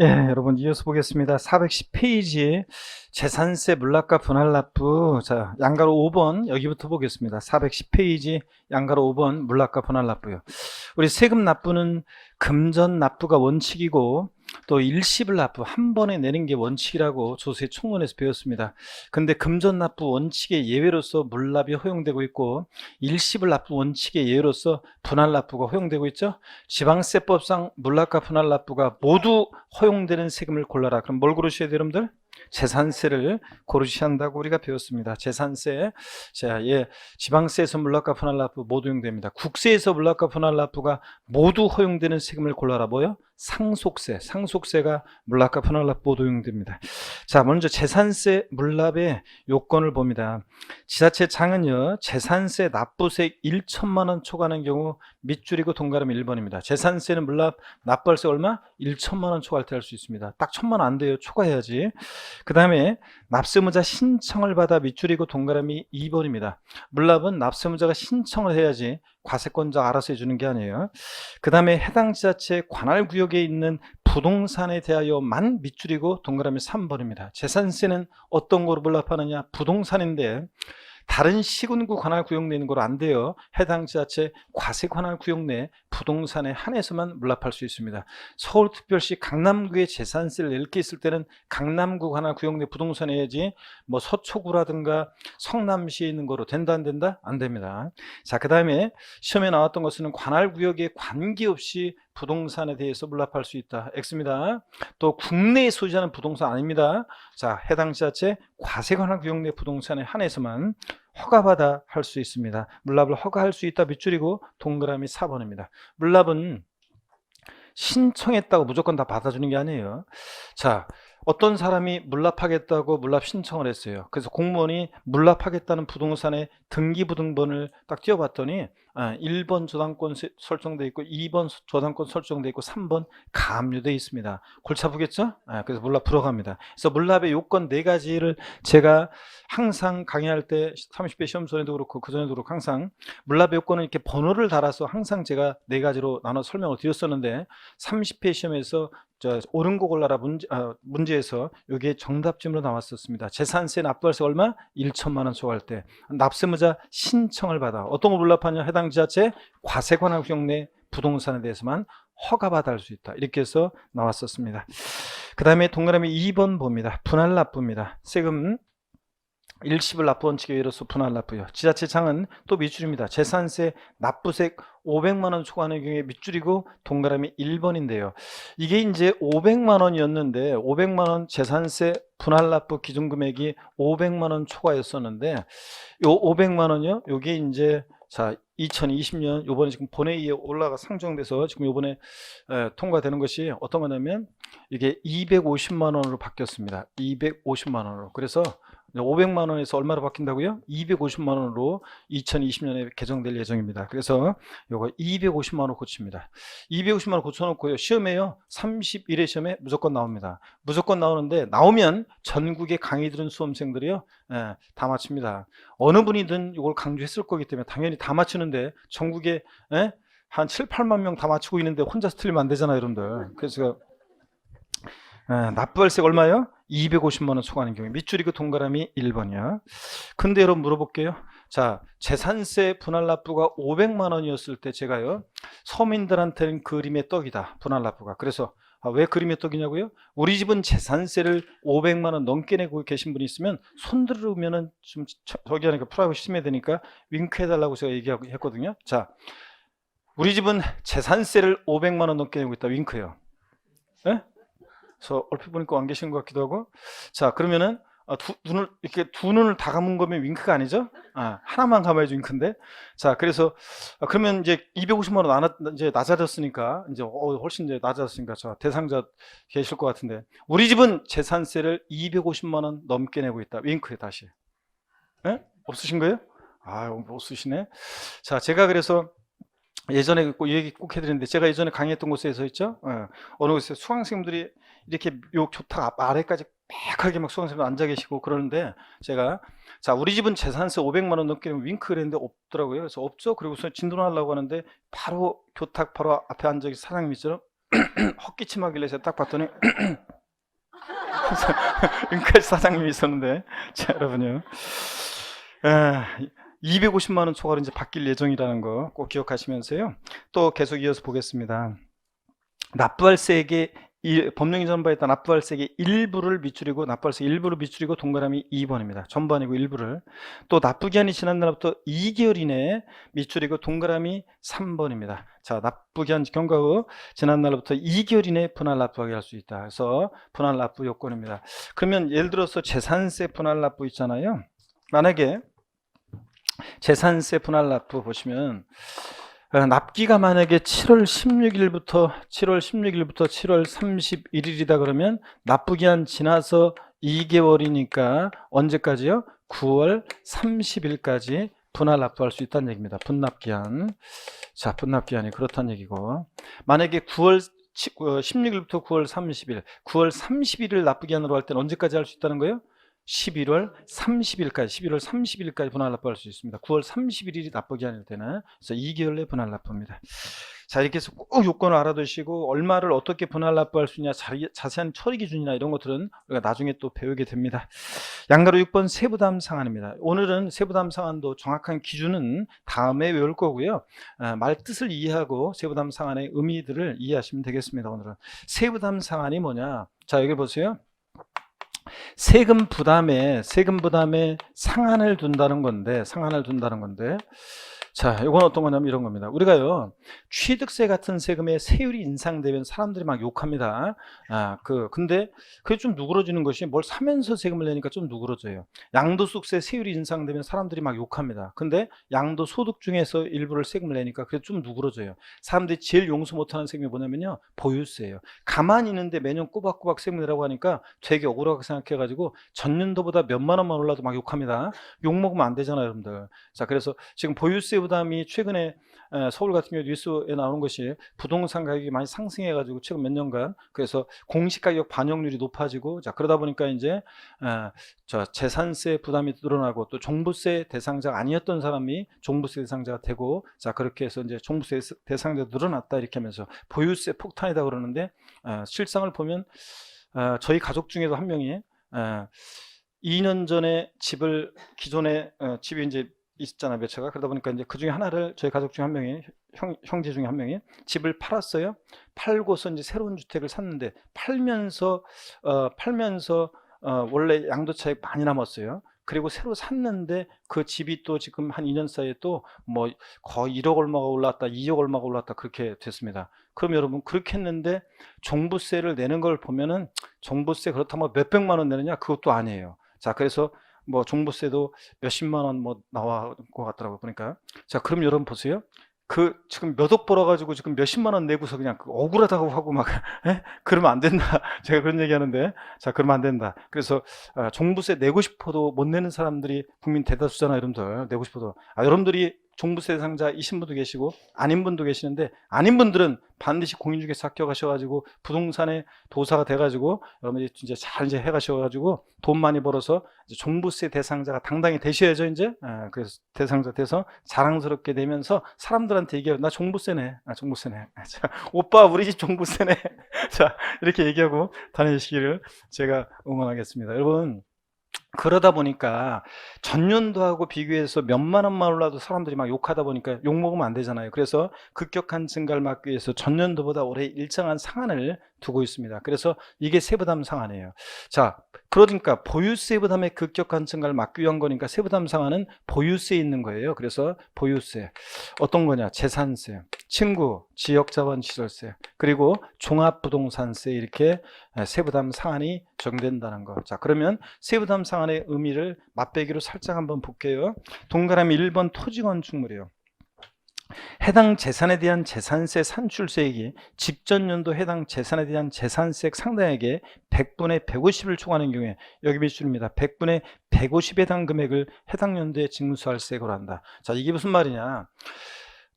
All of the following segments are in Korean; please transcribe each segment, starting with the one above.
예, 여러분 이어서 보겠습니다. 410페이지 재산세 물납과 분할납부. 자, 양가로 5번 여기부터 보겠습니다. 410페이지 양가로 5번 물납과 분할납부요. 우리 세금 납부는 금전 납부가 원칙이고 또 일시불 납부 한 번에 내는 게 원칙이라고 조세 총론에서 배웠습니다. 근데 금전 납부 원칙의 예외로서 물납이 허용되고 있고 일시불 납부 원칙의 예외로서 분할 납부가 허용되고 있죠. 지방세법상 물납과 분할 납부가 모두 허용되는 세금을 골라라. 그럼 뭘 고르셔야 돼요, 여러분들? 재산세를 고르셔야 한다고 우리가 배웠습니다. 재산세. 자, 예, 지방세에서 물납과 분할 납부 모두 허용됩니다. 국세에서 물납과 분할 납부가 모두 허용되는 세금을 골라라. 뭐요? 상속세. 상속세가 물납과 분할 납부 모두 허용됩니다. 자, 먼저 재산세 물납의 요건을 봅니다. 지자체장은요, 재산세 납부세액 1천만 원 초과하는 경우 밑줄이고 동그라미 1번입니다. 재산세는 물납 납부할세 얼마? 1천만 원 초과할 때 할 수 있습니다. 딱 1천만 원 안 돼요. 초과해야지. 그 다음에 납세무자 신청을 받아 밑줄이고 동그라미 2번입니다. 물납은 납세무자가 신청을 해야지 과세권자가 알아서 해주는 게 아니에요. 그 다음에 해당 지자체 관할구역에 있는 부동산에 대하여만 밑줄이고 동그라미 3번입니다. 재산세는 어떤 거로 물납하느냐? 부동산인데 다른 시군구 관할구역 내는 거로 안 돼요. 해당 지자체 과세 관할구역 내 부동산에 한해서만 물납할 수 있습니다. 서울특별시 강남구에 재산세를 낼 게 있을 때는 강남구 관할구역 내 부동산에 해야지 뭐 서초구라든가 성남시에 있는 거로 된다 안 된다? 안 됩니다. 자, 그 다음에 시험에 나왔던 것은 관할구역에 관계없이 부동산에 대해서 물납할 수 있다. X입니다. 또 국내에 소지하는 부동산 아닙니다. 자, 해당 지자체 과세관할구역 내 부동산에 한해서만 허가받아 할 수 있습니다. 물납을 허가할 수 있다 밑줄이고 동그라미 4번입니다. 물납은 신청했다고 무조건 다 받아주는 게 아니에요. 자, 어떤 사람이 물납하겠다고 물납 신청을 했어요. 그래서 공무원이 물납하겠다는 부동산의 등기부등본을 딱 띄워봤더니 1번 저당권 설정돼 있고 2번 저당권 설정돼 있고 3번 가압류돼 있습니다. 골치 아프겠죠? 그래서 물납 불어갑니다. 그래서 물납의 요건 4가지를 제가 항상 강의할 때 30배 시험 전에도 그렇고 그 전에도 그렇고 항상 물납의 요건은 이렇게 번호를 달아서 항상 제가 4가지로 나눠 설명을 드렸었는데 30회 시험에서 옳은 거 골라라 문제에서 이게 정답쯤으로 나왔었습니다. 재산세 납부할세 얼마? 1천만 원 초과할 때 납세무자 신청을 받아 어떤 걸 물납하냐? 해당 지자체 과세관할구역 내 부동산에 대해서만 허가받아 할 수 있다. 이렇게 해서 나왔었습니다. 그 다음에 동그라미 2번 봅니다. 분할 납부입니다. 세금 일시불 납부 원칙에 의해서 분할 납부요. 지자체장은 또 밑줄입니다. 재산세 납부세액 500만 원 초과하는 경우에 밑줄이고 동그라미 1번인데요. 이게 이제 500만 원이었는데 500만 원 재산세 분할 납부 기준 금액이 500만 원 초과였었는데 요 500만 원요. 요게 이제 자 2020년 요번에 지금 본회의에 올라가 상정돼서 지금 요번에 통과되는 것이 어떤 거냐면 이게 250만 원으로 바뀌었습니다. 250만 원으로. 그래서 500만 원에서 얼마로 바뀐다고요? 250만 원으로 2020년에 개정될 예정입니다. 그래서 요거 250만 원 고칩니다. 250만 원 고쳐놓고요. 시험에요. 31회 시험에 무조건 나옵니다. 무조건 나오는데 나오면 전국의 강의 들은 수험생들이요. 다 맞춥니다. 어느 분이든 이걸 강조했을 거기 때문에 당연히 다 맞추는데 전국에 한 7, 8만 명 다 맞추고 있는데 혼자서 틀리면 안 되잖아요, 여러분들. 그래서 납부할세가 얼마예요? 250만 원 초과하는 경우에 밑줄이고 동그라미 1번이야. 근데 여러분 물어볼게요. 자, 재산세 분할 납부가 500만 원이었을 때 제가요. 서민들한테는 그림의 떡이다. 분할 납부가. 그래서 왜 그림의 떡이냐고요? 우리 집은 재산세를 500만 원 넘게 내고 계신 분이 있으면 손 들으면은 좀 저기 하니까 프라이버시 심해야 되니까 윙크 해달라고 제가 얘기했거든요. 자, 우리 집은 재산세를 500만 원 넘게 내고 있다. 윙크요. 예? 그래서 얼핏 보니까 안 계신 것 같기도 하고. 자, 그러면은 눈을 이렇게 두 눈을 다 감은 거면 윙크가 아니죠? 하나만 감아야지 윙크인데. 자, 그래서 그러면 이제 250만 원 이제 낮아졌으니까 이제 훨씬 이제 낮아졌으니까 자, 대상자 계실 것 같은데 우리 집은 재산세를 250만 원 넘게 내고 있다. 윙크에 다시. 예? 없으신 거예요? 없으시네. 자, 제가 그래서 예전에 이 얘기 꼭 해드렸는데 제가 예전에 강의했던 곳에서 있죠. 어느 곳에 수강생들이 이렇게 요 교탁 아래까지 빽하게 막 수강생들 앉아 계시고 그러는데 제가 자 우리 집은 재산세 500만 원 넘게 윙크를 했는데 없더라고요. 그래서 없죠. 그리고서 진도하려고 하는데 바로 교탁 바로 앞에 앉아 계신 사장님 있죠. 헛기침하길래 제가 딱 봤더니 은카시 사장님이 있었는데, 자 여러분요, 250만 원 초과로 이제 바뀔 예정이라는 거 꼭 기억하시면서요. 또 계속 이어서 보겠습니다. 납부할세액의 법령이 전부했던 납부할세액의 일부를 미줄이고, 납부할세 일부를 미줄이고 동그라미 2번입니다. 전부 아니고 일부를. 또 납부기한이 지난 날부터 2개월 이내에 미줄이고 동그라미 3번입니다. 자, 납부기한 경과 후 지난 날부터 2개월 이내에 분할 납부하게 할 수 있다. 그래서 분할 납부 요건입니다. 그러면 예를 들어서 재산세 분할 납부 있잖아요. 만약에 재산세 분할 납부 보시면, 납기가 만약에 7월 16일부터 7월 31일이다 그러면 납부기한 지나서 2개월이니까 언제까지요? 9월 30일까지 분할 납부할 수 있다는 얘기입니다. 분납기한. 자, 분납기한이 그렇다는 얘기고, 만약에 9월 16일부터 9월 30일, 9월 31일 납부기한으로 할 때는 언제까지 할 수 있다는 거예요? 11월 30일까지 분할 납부할 수 있습니다. 9월 31일이 납부기한일 때는. 그래서 2개월 내 분할 납부입니다. 자, 이렇게 해서 꼭 요건을 알아두시고, 얼마를 어떻게 분할 납부할 수 있냐, 자세한 처리 기준이나 이런 것들은 우리가 나중에 또 배우게 됩니다. 양가로 6번 세부담 상한입니다. 오늘은 세부담 상한도 정확한 기준은 다음에 외울 거고요. 말 뜻을 이해하고 세부담 상한의 의미들을 이해하시면 되겠습니다. 오늘은 세부담 상한이 뭐냐. 자, 여기 보세요. 세금 부담에 상한을 둔다는 건데, 자, 이건 어떤 거냐면 이런 겁니다. 우리가요, 취득세 같은 세금에 세율이 인상되면 사람들이 막 욕합니다. 근데 그게 좀 누그러지는 것이, 뭘 사면서 세금을 내니까 좀 누그러져요. 양도소득세 세율이 인상되면 사람들이 막 욕합니다. 근데 양도소득 중에서 일부를 세금을 내니까 그게 좀 누그러져요. 사람들이 제일 용서 못하는 세금이 뭐냐면요, 보유세예요. 가만히 있는데 매년 꼬박꼬박 세금 내라고 하니까 되게 억울하게 생각해가지고 전년도보다 몇만 원만 올라도 막 욕합니다. 욕 먹으면 안 되잖아요, 여러분들. 자, 그래서 지금 보유세 부담이 최근에 서울 같은 경우 뉴스에 나오는 것이, 부동산 가격이 많이 상승해가지고 최근 몇 년간, 그래서 공시가격 반영률이 높아지고, 자, 그러다 보니까 이제 재산세 부담이 늘어나고, 또 종부세 대상자가 아니었던 사람이 종부세 대상자가 되고, 자, 그렇게 해서 이제 종부세 대상자가 늘어났다 이렇게 하면서 보유세 폭탄이다 그러는데, 실상을 보면 저희 가족 중에도 한 명이 2년 전에 기존에 집이 이제 있었잖아요, 몇 채가. 그러다 보니까 이제 그 중에 하나를, 저희 가족 중에 한 명이, 형제 중에 한 명이 집을 팔았어요. 팔고서 이제 새로운 주택을 샀는데, 팔면서 원래 양도차익 많이 남았어요. 그리고 새로 샀는데 그 집이 또 지금 한 2년 사이에 또 뭐 거의 1억 얼마가 올랐다, 2억 얼마가 올랐다, 그렇게 됐습니다. 그럼 여러분, 그렇게 했는데 종부세를 내는 걸 보면은, 종부세 그렇다면 몇백만 원 내느냐? 그것도 아니에요. 자, 그래서 뭐 종부세도 몇십만 원 뭐 나와 것 같더라고요, 보니까. 자, 그럼 여러분 보세요. 그 지금 몇 억 벌어가지고 지금 몇십만 원 내고서 그냥 억울하다고 하고 막 그러면 안 된다. 제가 그런 얘기하는데, 자, 그러면 안 된다. 그래서 종부세 내고 싶어도 못 내는 사람들이 국민 대다수잖아요, 여러분들. 내고 싶어도. 여러분들이 종부세 대상자이신 분도 계시고 아닌 분도 계시는데, 아닌 분들은 반드시 공인중개사 합격하셔가지고 부동산의 도사가 돼가지고 여러분들이 이제 잘 이제 해가셔가지고 돈 많이 벌어서 이제 종부세 대상자가 당당히 되셔야죠, 이제. 그래서 대상자 돼서 자랑스럽게 되면서 사람들한테 얘기해요. 나 종부세네. 종부세네. 자, 오빠 우리 집 종부세네. 자, 이렇게 얘기하고 다니시기를 제가 응원하겠습니다. 여러분, 그러다 보니까 전년도하고 비교해서 몇만 원만 올라도 사람들이 막 욕하다 보니까 욕 먹으면 안 되잖아요. 그래서 급격한 증가를 막기 위해서 전년도보다 올해 일정한 상한을 두고 있습니다. 그래서 이게 세부담 상한이에요. 자, 그러니까 보유세 부담의 급격한 증가를 막기 위한 거니까 세부담 상한은 보유세에 있는 거예요. 그래서 보유세 어떤 거냐? 재산세, 친구, 지역자본시설세, 그리고 종합부동산세, 이렇게 세부담 상한이 적용된다는 거. 자, 그러면 세부담 상한의 의미를 맛배기로 살짝 한번 볼게요. 동그라미 1번 토지건축물이요. 해당 재산에 대한 재산세 산출세액이 직전 연도 해당 재산에 대한 재산세액 상당액의 100분의 150을 초과하는 경우에, 여기 비율입니다. 100분의 150에 해당 금액을 해당 연도에 징수할 세액으로 한다. 자, 이게 무슨 말이냐?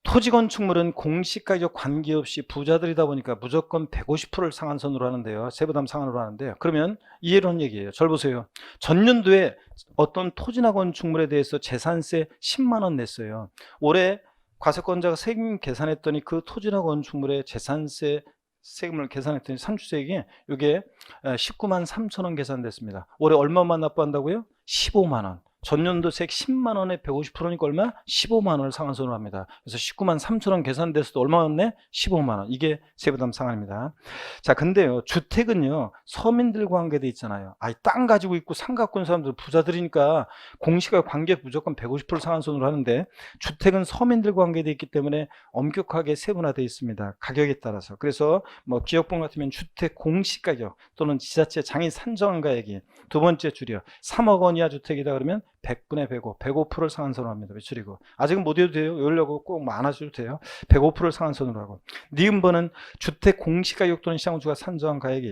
토지건축물은 공시가격 관계없이 부자들이다 보니까 무조건 150%를 상한선으로 하는데요. 세부담 상한으로 하는데요. 그러면 이해로는 얘기예요. 절 보세요. 전년도에 어떤 토지나 건축물에 대해서 재산세 10만 원 냈어요. 올해 과세권자가 세금 계산했더니 그 토지나 건축물의 재산세 세금을 계산했더니 상주세액이 이게 19만 3천 원 계산됐습니다. 올해 얼마만 납부한다고요? 15만 원. 전년도세액 10만 원에 150%니까 얼마? 15만 원을 상한선으로 합니다. 그래서 19만 3천 원 계산됐어도 얼마 왔네? 15만 원. 이게 세부담 상한입니다. 자, 근데요, 주택은요, 서민들과 관계돼 있잖아요. 땅 가지고 있고 산 갖고 있는 사람들 부자들이니까 공시가 관계 무조건 150% 상한선으로 하는데, 주택은 서민들과 관계돼 있기 때문에 엄격하게 세분화되어 있습니다. 가격에 따라서. 그래서 뭐 기업본 같으면 주택 공시가격 또는 지자체 장이 산정한 가액이 두 번째 줄이요. 3억 원 이하 주택이다 그러면 100분의 105, 105%를 상한선으로 합니다. 매출이고. 아직은 못 해도 돼요. 이러려고 꼭 안 하셔도 돼요. 105%를 상한선으로 하고. 니은번은 주택 공시가격 또는 시장주가 산정한 가액이,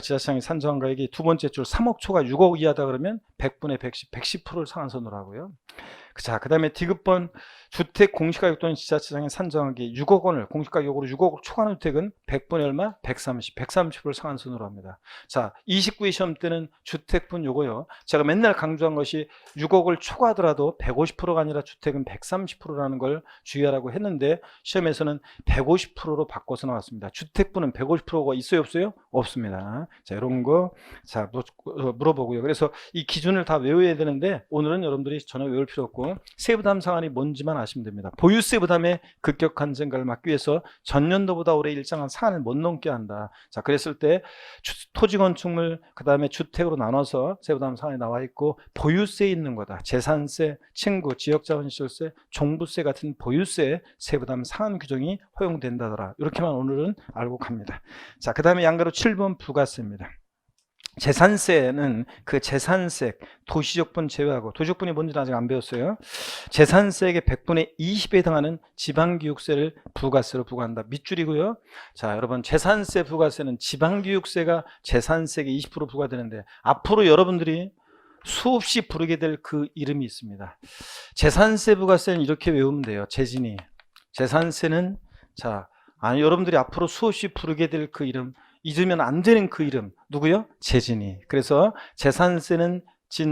지자체장이 산정한 가액이 두 번째 줄 3억 초과 6억 이하다 그러면 100분의 110, 110%를 상한선으로 하고요. 자, 그 다음에 디귿번 주택 공시가격 또는 지자체장이 산정한 게 6억 원을 공시가격으로 6억 초과하는 주택은 100분의 얼마? 130, 130%를 상한선으로 합니다. 자, 29회 시험 때는 주택분 요거요. 제가 맨날 강조한 것이 6억을 초과하더라도 150%가 아니라 주택은 130%라는 걸 주의하라고 했는데 시험에서는 150%로 바꿔서 나왔습니다. 주택분은 150%가 있어요, 없어요? 없습니다. 자, 이런 거 자 물어보고요. 그래서 이 기준을 다 외워야 되는데 오늘은 여러분들이 전혀 외울 필요 없고 세부담 상한이 뭔지만 아시면 됩니다. 보유세 부담의 급격한 증가를 막기 위해서 전년도보다 올해 일정한 상한을 못 넘게 한다. 자, 그랬을 때 토지 건축물 그 다음에 주택으로 나눠서 세부담 상한이 나와 있고 보유세 있는 거다. 재산세, 친구, 지역자원시설세, 종부세 같은 보유세 세부담 상한 규정이 허용된다더라. 이렇게만 오늘은 알고 갑니다. 자, 그 다음에 양가로 7번 부가세입니다. 재산세는 그 재산세 도시적분 제외하고, 도시적분이 뭔지는 아직 안 배웠어요. 재산세액의 100분의 20에 해당하는 지방교육세를 부가세로 부과한다. 밑줄이고요. 자, 여러분, 재산세 부가세는 지방교육세가 재산세액의 20% 부과되는데 앞으로 여러분들이 수없이 부르게 될 그 이름이 있습니다. 재산세 부가세는 이렇게 외우면 돼요. 재진이. 재산세는, 자, 여러분들이 앞으로 수없이 부르게 될 그 이름, 잊으면 안 되는 그 이름 누구요? 재진이. 그래서 재산세는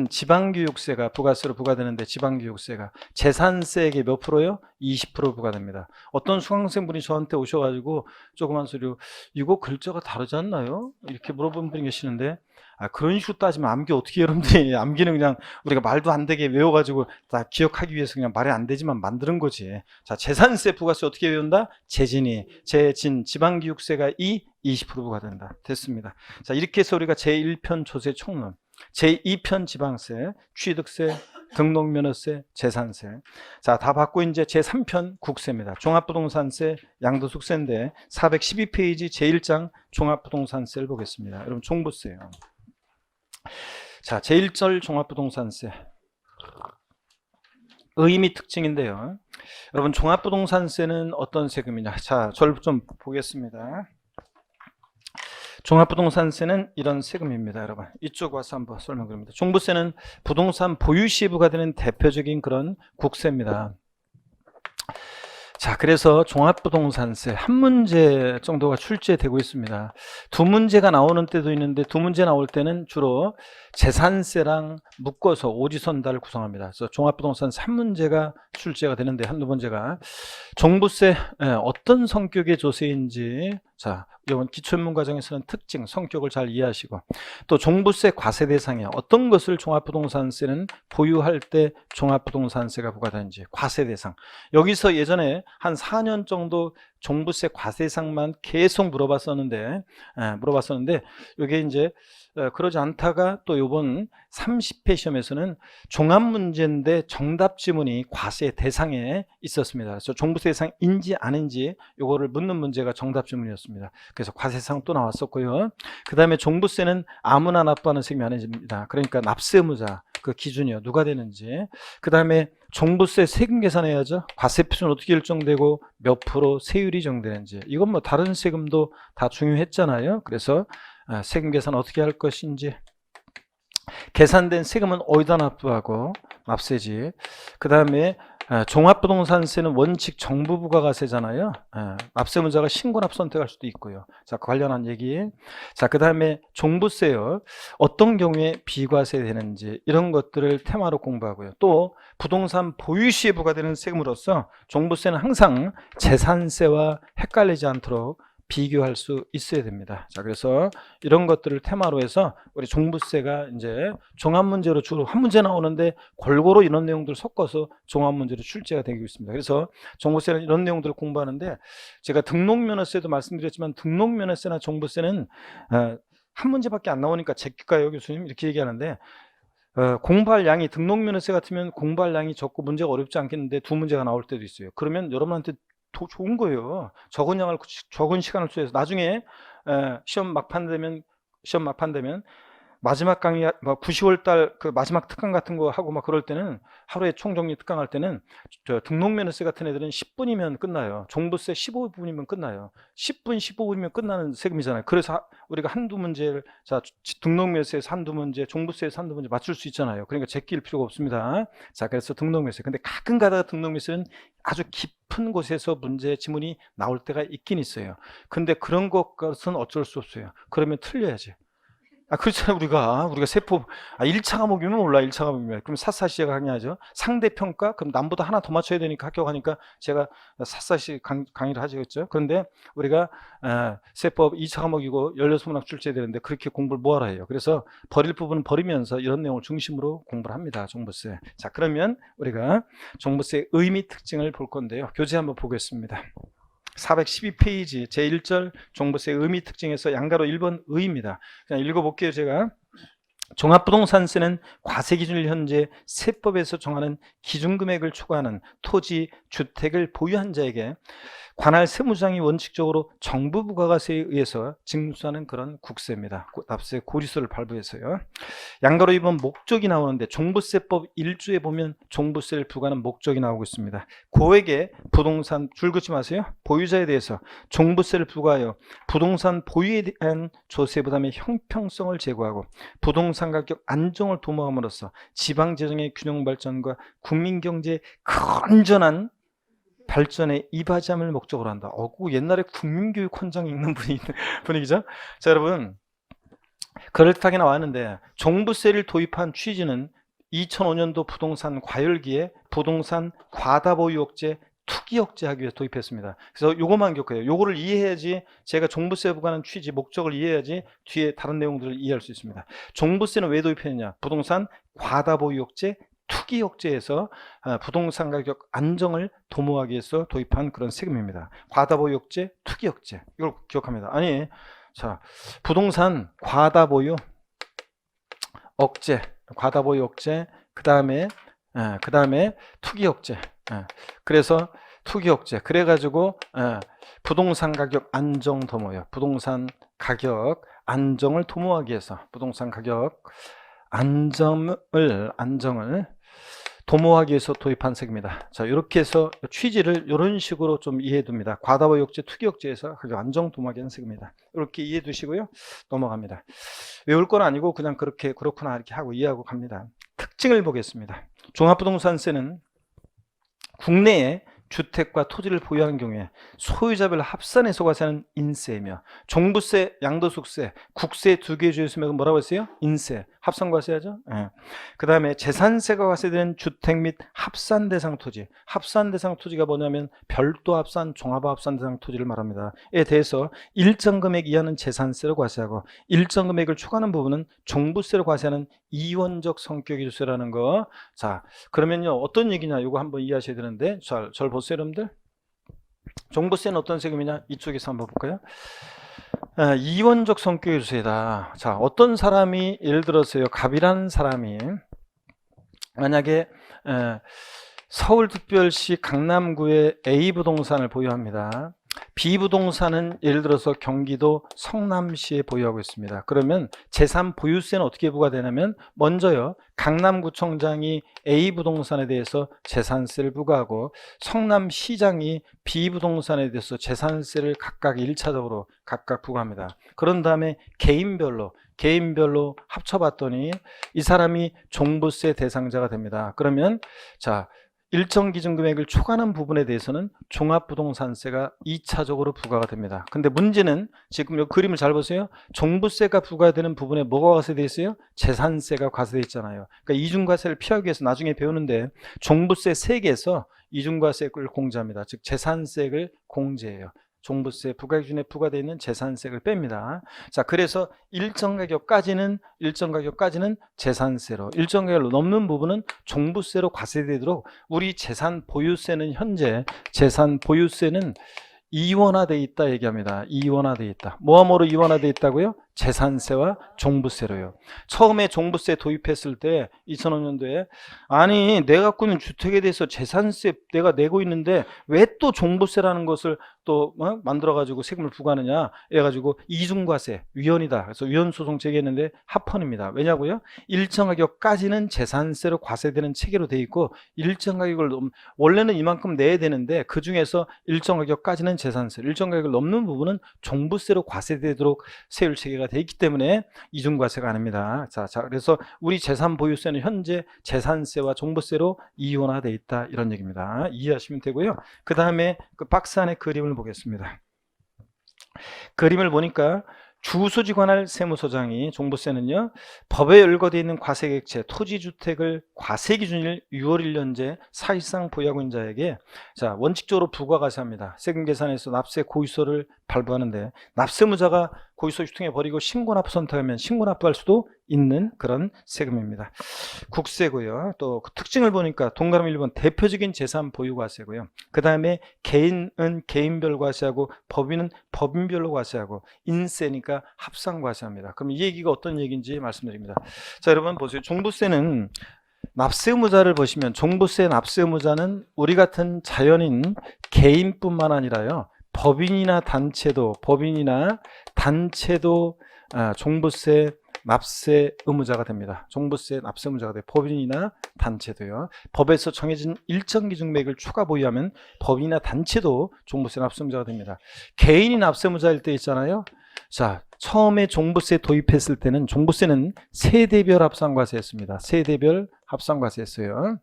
지방교육세가 부가세로 부과되는데 지방교육세가 재산세액의 몇 프로요? 20% 부과됩니다. 어떤 수강생분이 저한테 오셔가지고 조그만 소리로 이거 글자가 다르지 않나요? 이렇게 물어본 분이 계시는데 그런 식으로 따지면 암기 어떻게 여러분들이 암기는 그냥 우리가 말도 안 되게 외워가지고 다 기억하기 위해서 그냥 말이 안 되지만 만드는 거지. 자, 재산세 부가세 어떻게 외운다? 재진이, 재진, 지방교육세가 20% 부과된다. 됐습니다. 자, 이렇게 해서 우리가 제1편 조세 총론, 제2편 지방세, 취득세, 등록면허세, 재산세. 자, 다 받고 이제 제3편 국세입니다. 종합부동산세, 양도소득세인데 412페이지 제1장 종합부동산세를 보겠습니다. 여러분 종부세요. 자, 제1절 종합부동산세. 의미 특징인데요. 여러분 종합부동산세는 어떤 세금이냐. 자, 저를 좀 보겠습니다. 종합부동산세는 이런 세금입니다. 여러분 이쪽 와서 한번 설명드립니다. 종부세는 부동산 보유 시에 부과되는 대표적인 그런 국세입니다. 자, 그래서 종합부동산세 한 문제 정도가 출제되고 있습니다. 두 문제가 나오는 때도 있는데 두 문제 나올 때는 주로 재산세랑 묶어서 오지선다를 구성합니다. 그래서 종합부동산세 한 문제가 출제가 되는데 한두 번째가 종부세 어떤 성격의 조세인지, 자, 이번 기초입문 과정에서는 특징, 성격을 잘 이해하시고, 또 종부세 과세 대상에 어떤 것을 종합부동산세는 보유할 때 종합부동산세가 부과되는지 과세 대상. 여기서 예전에 한 4년 정도 종부세 과세 대상만 계속 물어봤었는데 이게 이제 그러지 않다가 또 이번 30회 시험에서는 종합 문제인데 정답 지문이 과세 대상에 있었습니다. 그래서 종부세 대상인지 아닌지 이거를 묻는 문제가 정답 지문이었습니다. 그래서 과세 대상 또 나왔었고요. 그 다음에 종부세는 아무나 납부하는 세금이 아닙니다. 그러니까 납세 의무자 그 기준이요, 누가 되는지. 그 다음에 종부세 세금 계산해야죠. 과세 표준 어떻게 일정되고 몇 프로 세율이 정되는지. 이건 뭐 다른 세금도 다 중요했잖아요. 그래서 세금 계산 어떻게 할 것인지, 계산된 세금은 어디다 납부하고 납세지. 그 다음에 종합부동산세는 원칙 정부 부가가세잖아요. 납세 의무자가 신고납 선택할 수도 있고요. 자, 관련한 얘기. 자, 그 다음에 종부세요. 어떤 경우에 비과세 되는지 이런 것들을 테마로 공부하고요. 또 부동산 보유 시에 부과되는 세금으로서 종부세는 항상 재산세와 헷갈리지 않도록 비교할 수 있어야 됩니다. 자, 그래서 이런 것들을 테마로 해서 우리 종부세가 이제 종합문제로 주로 한 문제 나오는데 골고루 이런 내용들을 섞어서 종합문제로 출제가 되고 있습니다. 그래서 종부세는 이런 내용들을 공부하는데 제가 등록면허세도 말씀드렸지만 등록면허세나 종부세는 한 문제밖에 안 나오니까 제낄까요, 교수님? 이렇게 얘기하는데 공부할 양이 등록면허세 같으면 공부할 양이 적고 문제가 어렵지 않겠는데 두 문제가 나올 때도 있어요. 그러면 여러분한테 더 좋은 거예요. 적은 시간을 투여해서 나중에 시험 막판 되면 마지막 강의, 9, 10월 달 그 마지막 특강 같은 거 하고 막 그럴 때는 하루에 총정리 특강 할 때는 등록면허세 같은 애들은 10분이면 끝나요. 종부세 15분이면 끝나요. 10분, 15분이면 끝나는 세금이잖아요. 그래서 우리가 한두 문제를, 자, 등록면허세에서 한두 문제, 종부세에서 한두 문제 맞출 수 있잖아요. 그러니까 제낄 필요가 없습니다. 자, 그래서 등록면허세. 근데 가끔 가다가 등록면허세는 아주 깊은 곳에서 문제 지문이 나올 때가 있긴 있어요. 근데 그런 것은 어쩔 수 없어요. 그러면 틀려야지. 그렇잖아요. 우리가 세법, 1차 과목이면 몰라, 1차 과목이면. 그럼 샅샅이 강의하죠. 상대평가? 그럼 남보다 하나 더 맞춰야 되니까 합격하니까 제가 샅샅이 강의를 하죠. 그런데 우리가 세법 2차 과목이고 16문항 출제해야 되는데 그렇게 공부를 뭐하러 해요. 그래서 버릴 부분은 버리면서 이런 내용을 중심으로 공부를 합니다. 종부세. 자, 그러면 우리가 종부세의 의미 특징을 볼 건데요. 교재 한번 보겠습니다. 412페이지 제1절 종부세 의미 특징에서 양가로 1번 의입니다. 그냥 읽어볼게요. 제가 종합부동산세는 과세기준을 현재 세법에서 정하는 기준금액을 초과하는 토지, 주택을 보유한 자에게 관할 세무장이 원칙적으로 정부 부가가세에 의해서 징수하는 그런 국세입니다. 납세 고리수를 발부해서요. 양가로 2번 목적이 나오는데 종부세법 1조에 보면 종부세를 부과하는 목적이 나오고 있습니다. 고액의 부동산, 줄 긋지 마세요. 보유자에 대해서 종부세를 부과하여 부동산 보유에 대한 조세 부담의 형평성을 제고하고 부동산 가격 안정을 도모함으로써 지방재정의 균형 발전과 국민경제의 건전한 발전에 이바지함을 목적으로 한다. 옛날에 국민교육 헌장 읽는 분위기죠. 자, 여러분, 그럴듯하게 나왔는데 종부세를 도입한 취지는 2005년도 부동산 과열기에 부동산 과다보유 억제, 투기 억제하기 위해서 도입했습니다. 그래서 요것만 기억해요. 요거를 이해해야지 제가 종부세 부과하는 취지, 목적을 이해해야지 뒤에 다른 내용들을 이해할 수 있습니다. 종부세는 왜 도입했느냐? 부동산 과다보유 억제, 투기 억제에서 부동산 가격 안정을 도모하기 위해서 도입한 그런 세금입니다. 과다보유 억제, 투기 억제. 이걸 기억합니다. 자, 부동산 과다보유 억제, 그 다음에 투기 억제. 그래서 투기 억제. 그래가지고 부동산 가격 안정 도모요. 부동산 가격 안정을 도모하기 위해서 부동산 가격 안정을 도모하기 위해서 도입한 세금입니다. 자, 이렇게 해서 취지를 이런 식으로 좀 이해해 둡니다. 과다보유 억제, 투기 억제에서 가격 안정 도모하기 위한 세금입니다. 이렇게 이해해 두시고요. 넘어갑니다. 외울 건 아니고 그냥 그렇구나 이렇게 하고 이해하고 갑니다. 특징을 보겠습니다. 종합부동산세는 국내에 주택과 토지를 보유하는 경우에 소유자별 합산해서 과세하는 인세이며 종부세, 양도소득세, 국세 두 개 주요수맥은 뭐라고 했어요? 인세, 합산과세하죠. 그 다음에 재산세가 과세되는 주택 및 합산대상 토지, 합산대상 토지가 뭐냐면 별도 합산, 종합 합산대상 토지를 말합니다. 에 대해서 일정 금액 이하는 재산세로 과세하고 일정 금액을 초과하는 부분은 종부세로 과세하는 이원적 성격의 조세라는 거. 자, 그러면요 어떤 얘기냐 이거 한번 이해하셔야 되는데 잘 보세요 여러분들. 종부세는 어떤 세금이냐 이쪽에서 한번 볼까요? 이원적 성격의 조세다. 자, 어떤 사람이 예를 들어서요 갑이라는 사람이 만약에 서울특별시 강남구에 A 부동산을 보유합니다. B 부동산은 예를 들어서 경기도 성남시에 보유하고 있습니다. 그러면 재산 보유세는 어떻게 부과되냐면 먼저요 강남구청장이 A 부동산에 대해서 재산세를 부과하고 성남시장이 B 부동산에 대해서 재산세를 각각 1차적으로 각각 부과합니다. 그런 다음에 개인별로 합쳐봤더니 이 사람이 종부세 대상자가 됩니다. 그러면 자, 일정 기준 금액을 초과하는 부분에 대해서는 종합부동산세가 2차적으로 부과가 됩니다. 근데 문제는 지금 이 그림을 잘 보세요. 종부세가 부과되는 부분에 뭐가 과세되어 있어요? 재산세가 과세되어 있잖아요. 그러니까 이중과세를 피하기 위해서 나중에 배우는데 종부세 세계에서 이중과세를 공제합니다. 즉 재산세를 공제해요. 종부세 부과 기준에 부과되어 있는 재산세를 뺍니다. 자, 그래서 일정 가격까지는 재산세로, 일정 가격을 넘는 부분은 종부세로 과세되도록 우리 재산 보유세는 현재 재산 보유세는 이원화되어 있다 얘기합니다. 이원화되어 있다. 뭐하뭐로 이원화되어 있다고요? 재산세와 종부세로요. 처음에 종부세 도입했을 때 2005년도에 아니 내가 갖고 있는 주택에 대해서 재산세 내가 내고 있는데 왜 또 종부세라는 것을 또 만들어 가지고 세금을 부과하느냐 해가지고 이중과세 위헌이다. 그래서 위헌소송 제기했는데 합헌입니다. 왜냐고요? 일정 가격까지는 재산세로 과세되는 체계로 돼 있고 일정 가격을 원래는 이만큼 내야 되는데 그 중에서 일정 가격까지는 재산세, 일정 가격을 넘는 부분은 종부세로 과세되도록 세율 체계가 돼 있기 때문에 이중과세가 아닙니다. 자, 그래서 우리 재산 보유세는 현재 재산세와 종부세로 이원화되어 있다 이런 얘기입니다. 이해하시면 되고요. 그 다음에 그 박스 안에 그림을 보겠습니다. 그림을 보니까 주소지 관할 세무서장이 종부세는요 법에 열거되어 있는 과세객체 토지주택을 과세기준일 6월 1년제 사실상 보유하고 있는 자에게 자 원칙적으로 부과과세합니다. 세금 계산에서 납세 고의서를 발부하는데 납세무자가 고의서 유통해 버리고 신고납부 선택하면 신고납부할 수도 있는 그런 세금입니다. 국세고요. 또 그 특징을 보니까 동그라미 1번 대표적인 재산 보유 과세고요. 그 다음에 개인은 개인별 과세하고 법인은 법인별로 과세하고 인세니까 합산 과세합니다. 그럼 이 얘기가 어떤 얘기인지 말씀드립니다. 자 여러분 보세요. 종부세는 납세의무자를 보시면 종부세 납세의무자는 우리 같은 자연인 개인뿐만 아니라요. 법인이나 단체도 종부세 납세 의무자가 됩니다. 종부세 납세 의무자가 돼요. 법인이나 단체도요. 법에서 정해진 일정 기준액을 추가 보유하면 법인이나 단체도 종부세 납세 의무자가 됩니다. 개인이 납세 의무자일 때 있잖아요. 자, 처음에 종부세 도입했을 때는 종부세는 세대별 합산과세였습니다. 세대별 합산과세였어요.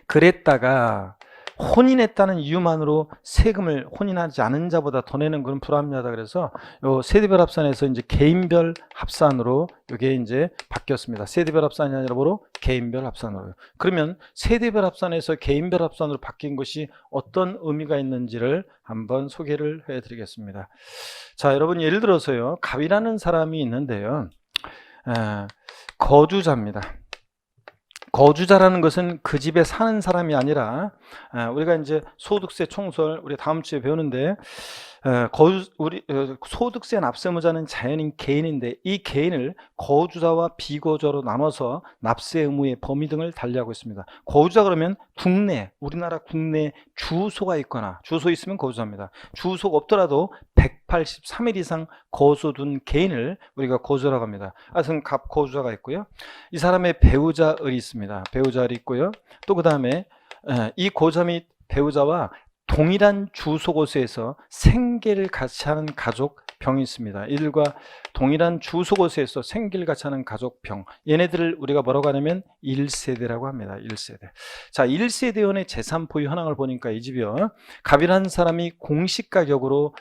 그랬다가 혼인했다는 이유만으로 세금을 혼인하지 않은 자보다 더 내는 건 불합리하다 그래서 요 세대별 합산에서 이제 개인별 합산으로 이게 이제 바뀌었습니다. 세대별 합산이 아니라 뭐로? 개인별 합산으로요. 그러면 세대별 합산에서 개인별 합산으로 바뀐 것이 어떤 의미가 있는지를 한번 소개를 해 드리겠습니다. 자, 여러분 예를 들어서요. 갑이라는 사람이 있는데요. 거주자입니다. 거주자라는 것은 그 집에 사는 사람이 아니라 우리가 이제 소득세 총설 우리 다음 주에 배우는데 소득세 납세의무자는 자연인 개인인데 이 개인을 거주자와 비거주자로 나눠서 납세 의무의 범위 등을 달리하고 있습니다. 거주자 그러면 우리나라 국내 주소가 있거나 주소 있으면 거주자입니다. 주소가 없더라도 183일 이상 거소둔 개인을 우리가 거주자라고 합니다. 하여튼 거주자가 있고요. 이 사람의 배우자을이 있습니다. 배우자을이 있고요. 또 그 다음에 이 거주자 및 배우자와 동일한 주소곳에서 생계를 같이 하는 가족병이 있습니다. 이들과 동일한 주소곳에서 생계를 같이 하는 가족병, 얘네들을 우리가 뭐라고 하냐면 1세대라고 합니다. 1세대. 자, 1세대원의 재산 보유 현황을 보니까 이 집이요. 갑이라는 사람이 공시가격으로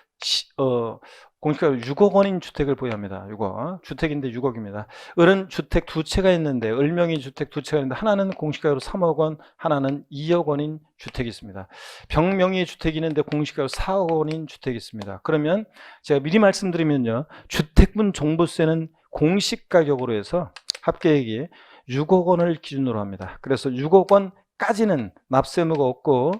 6억 원인 주택을 보유합니다. 6억. 주택인데 6억입니다. 을은 주택 두 채가 있는데 을명의 주택 두 채가 있는데 하나는 공시가격으로 3억 원, 하나는 2억 원인 주택이 있습니다. 병명의 주택이 있는데 공시가격으로 4억 원인 주택이 있습니다. 그러면 제가 미리 말씀드리면요. 주택분 종부세는 공시가격으로 해서 합계액이 6억 원을 기준으로 합니다. 그래서 6억 원까지는 납세 의무가 없고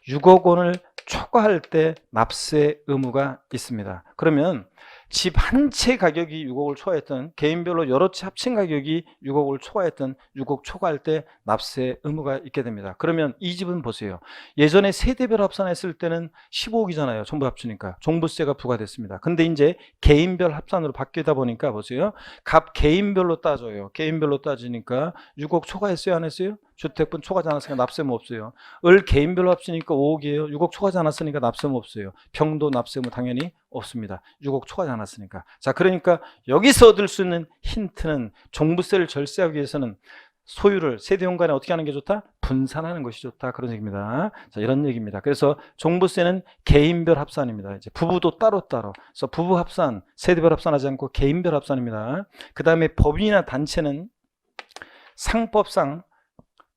6억 원을 초과할 때 납세 의무가 있습니다. 그러면 집 한 채 가격이 6억을 초과했던 개인별로 여러 채 합친 가격이 6억을 초과했던 6억 초과할 때 납세 의무가 있게 됩니다. 그러면 이 집은 보세요. 예전에 세대별 합산했을 때는 15억이잖아요. 전부 합치니까 종부세가 부과됐습니다. 근데 이제 개인별 합산으로 바뀌다 보니까 보세요. 갑 개인별로 따져요. 개인별로 따지니까 6억 초과했어요? 안 했어요? 주택분 초과하지 않았으니까 납세무 없어요. 을 개인별로 합치니까 5억이에요. 6억 초과하지 않았으니까 납세무 없어요. 병도 납세무 당연히 없습니다. 6억 초과하지 않았으니까. 자, 그러니까 여기서 얻을 수 있는 힌트는 종부세를 절세하기 위해서는 소유를 세대원 간에 어떻게 하는 게 좋다? 분산하는 것이 좋다. 그런 얘기입니다. 자, 이런 얘기입니다. 그래서 종부세는 개인별 합산입니다. 이제 부부도 따로따로. 그래서 부부 합산, 세대별 합산하지 않고 개인별 합산입니다. 그 다음에 법인이나 단체는 상법상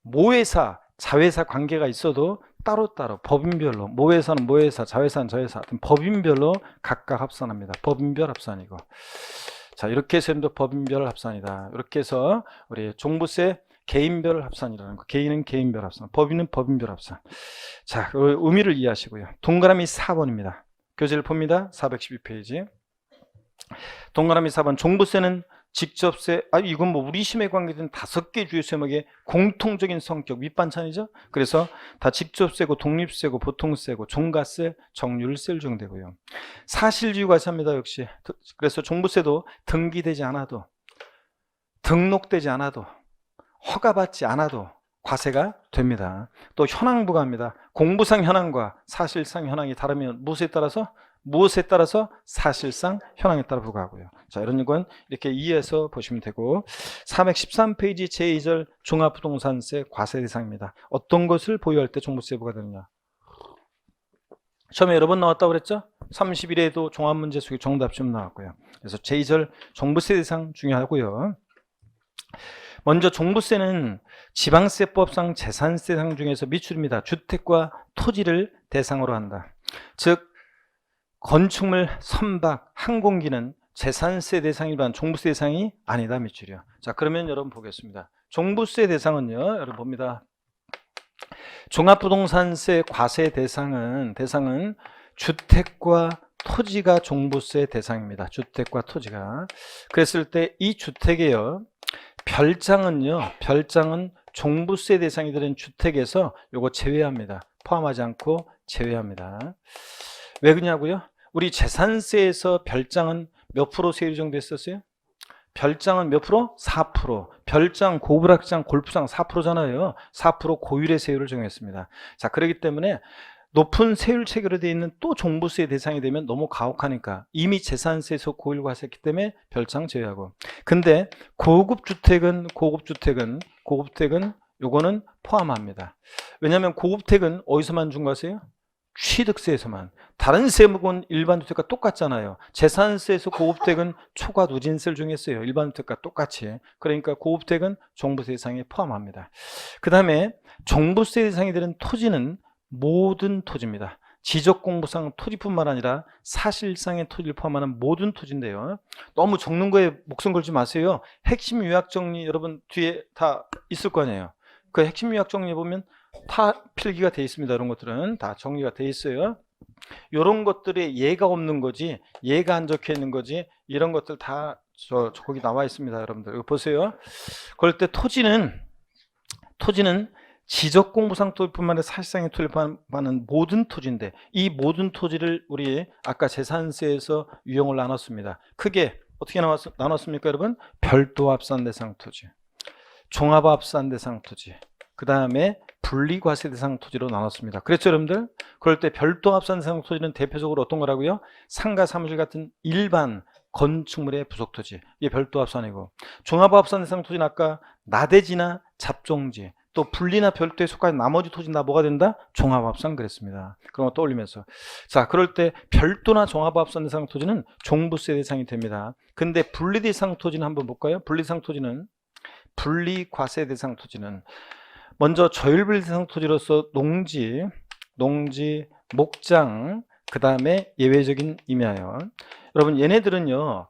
모회사, 자회사 관계가 있어도 따로따로 법인별로 모회사는 모회사, 자회사는 자회사 하여튼 법인별로 각각 합산합니다. 법인별 합산이고. 자, 이렇게 해서 법인별 합산이다. 이렇게 해서 우리 종부세 개인별 합산이라는 거. 개인은 개인별 합산, 법인은 법인별 합산. 자, 그 의미를 이해하시고요. 동그라미 4번입니다. 교재를 봅니다. 412페이지. 동그라미 4번. 종부세는 직접세, 이건 뭐 우리 심에 관계된 5개 주요 세목의 공통적인 성격, 밑반찬이죠. 그래서 다 직접세고 독립세고 보통세고 종가세, 정률세를 적용되고요. 사실주의 과세합니다. 역시. 그래서 종부세도 등기되지 않아도, 등록되지 않아도, 허가받지 않아도 과세가 됩니다. 또 현황 부과합니다. 공부상 현황과 사실상 현황이 다르면 무엇에 따라서 사실상 현황에 따라 부과하고요. 자, 이런 건 이렇게 이해해서 보시면 되고. 413페이지 제2절 종합부동산세 과세 대상입니다. 어떤 것을 보유할 때 종부세 부과되느냐. 처음에 여러 번 나왔다고 그랬죠? 31회에도 종합문제 속에 정답 좀 나왔고요. 그래서 제2절 종부세 대상 중요하고요. 먼저 종부세는 지방세법상 재산세상 중에서 미출입니다. 주택과 토지를 대상으로 한다. 즉 건축물, 선박, 항공기는 재산세 대상이 반 종부세 대상이 아니다. 미출이요. 자, 그러면 여러분 보겠습니다. 종부세 대상은요, 여러분 봅니다. 종합부동산세 과세 대상은 주택과 토지가 종부세 대상입니다. 주택과 토지가. 그랬을 때 이 주택에요, 별장은 종부세 대상이 되는 주택에서 요거 제외합니다. 포함하지 않고 제외합니다. 왜 그러냐고요? 우리 재산세에서 별장은 몇 프로 세율이 정됐었어요? 별장은 몇 프로? 4%. 별장, 고불악장, 골프장 4%잖아요. 4% 고율의 세율을 정했습니다. 자, 그렇기 때문에 높은 세율 체계로 되어 있는 또 종부세 대상이 되면 너무 가혹하니까 이미 재산세에서 고율 과세했기 때문에 별장 제외하고. 근데 고급 주택은 요거는 포함합니다. 왜냐하면 고급택은 어디서만 중과세요? 취득세에서만. 다른 세목은 일반 주택과 똑같잖아요. 재산세에서 고급택은 초과 누진세를 정했어요. 일반 주택과 똑같이. 그러니까 고급택은 종부세 대상에 포함합니다. 그 다음에 종부세 대상이 되는 토지는 모든 토지입니다. 지적공부상 토지뿐만 아니라 사실상의 토지를 포함하는 모든 토지인데요. 너무 적는 거에 목숨 걸지 마세요. 핵심 요약 정리 여러분 뒤에 다 있을 거 아니에요. 그 핵심 요약 정리해 보면 다 필기가 돼 있습니다. 이런 것들은 다 정리가 돼 있어요. 이런 것들에 예가 없는 거지, 예가 안 적혀 있는 거지, 이런 것들 다 거기 나와 있습니다. 여러분들 이거 보세요. 그럴 때 토지는 지적공부상 토지뿐만 아니라 사실상의 토지를 포함하는 모든 토지인데, 이 모든 토지를 우리 아까 재산세에서 유형을 나눴습니다. 크게 어떻게 나눴습니까, 여러분? 별도 합산 대상 토지, 종합 합산 대상 토지, 그 다음에 분리과세 대상 토지로 나눴습니다. 그렇죠, 여러분들? 그럴 때 별도 합산 대상 토지는 대표적으로 어떤 거라고요? 상가, 사무실 같은 일반 건축물의 부속토지, 이게 별도 합산이고, 종합 합산 대상 토지는 아까 나대지나 잡종지, 또 분리나 별도에 속한 나머지 토지는 다 뭐가 된다? 종합합산 그랬습니다. 그런 거 떠올리면서. 자, 그럴 때 별도나 종합합산 대상 토지는 종부세 대상이 됩니다. 근데 분리 대상 토지는 한번 볼까요? 분리 대상 토지는, 분리과세 대상 토지는 먼저 저율분리 대상 토지로서 농지, 목장, 그 다음에 예외적인 임야요. 여러분 얘네들은요,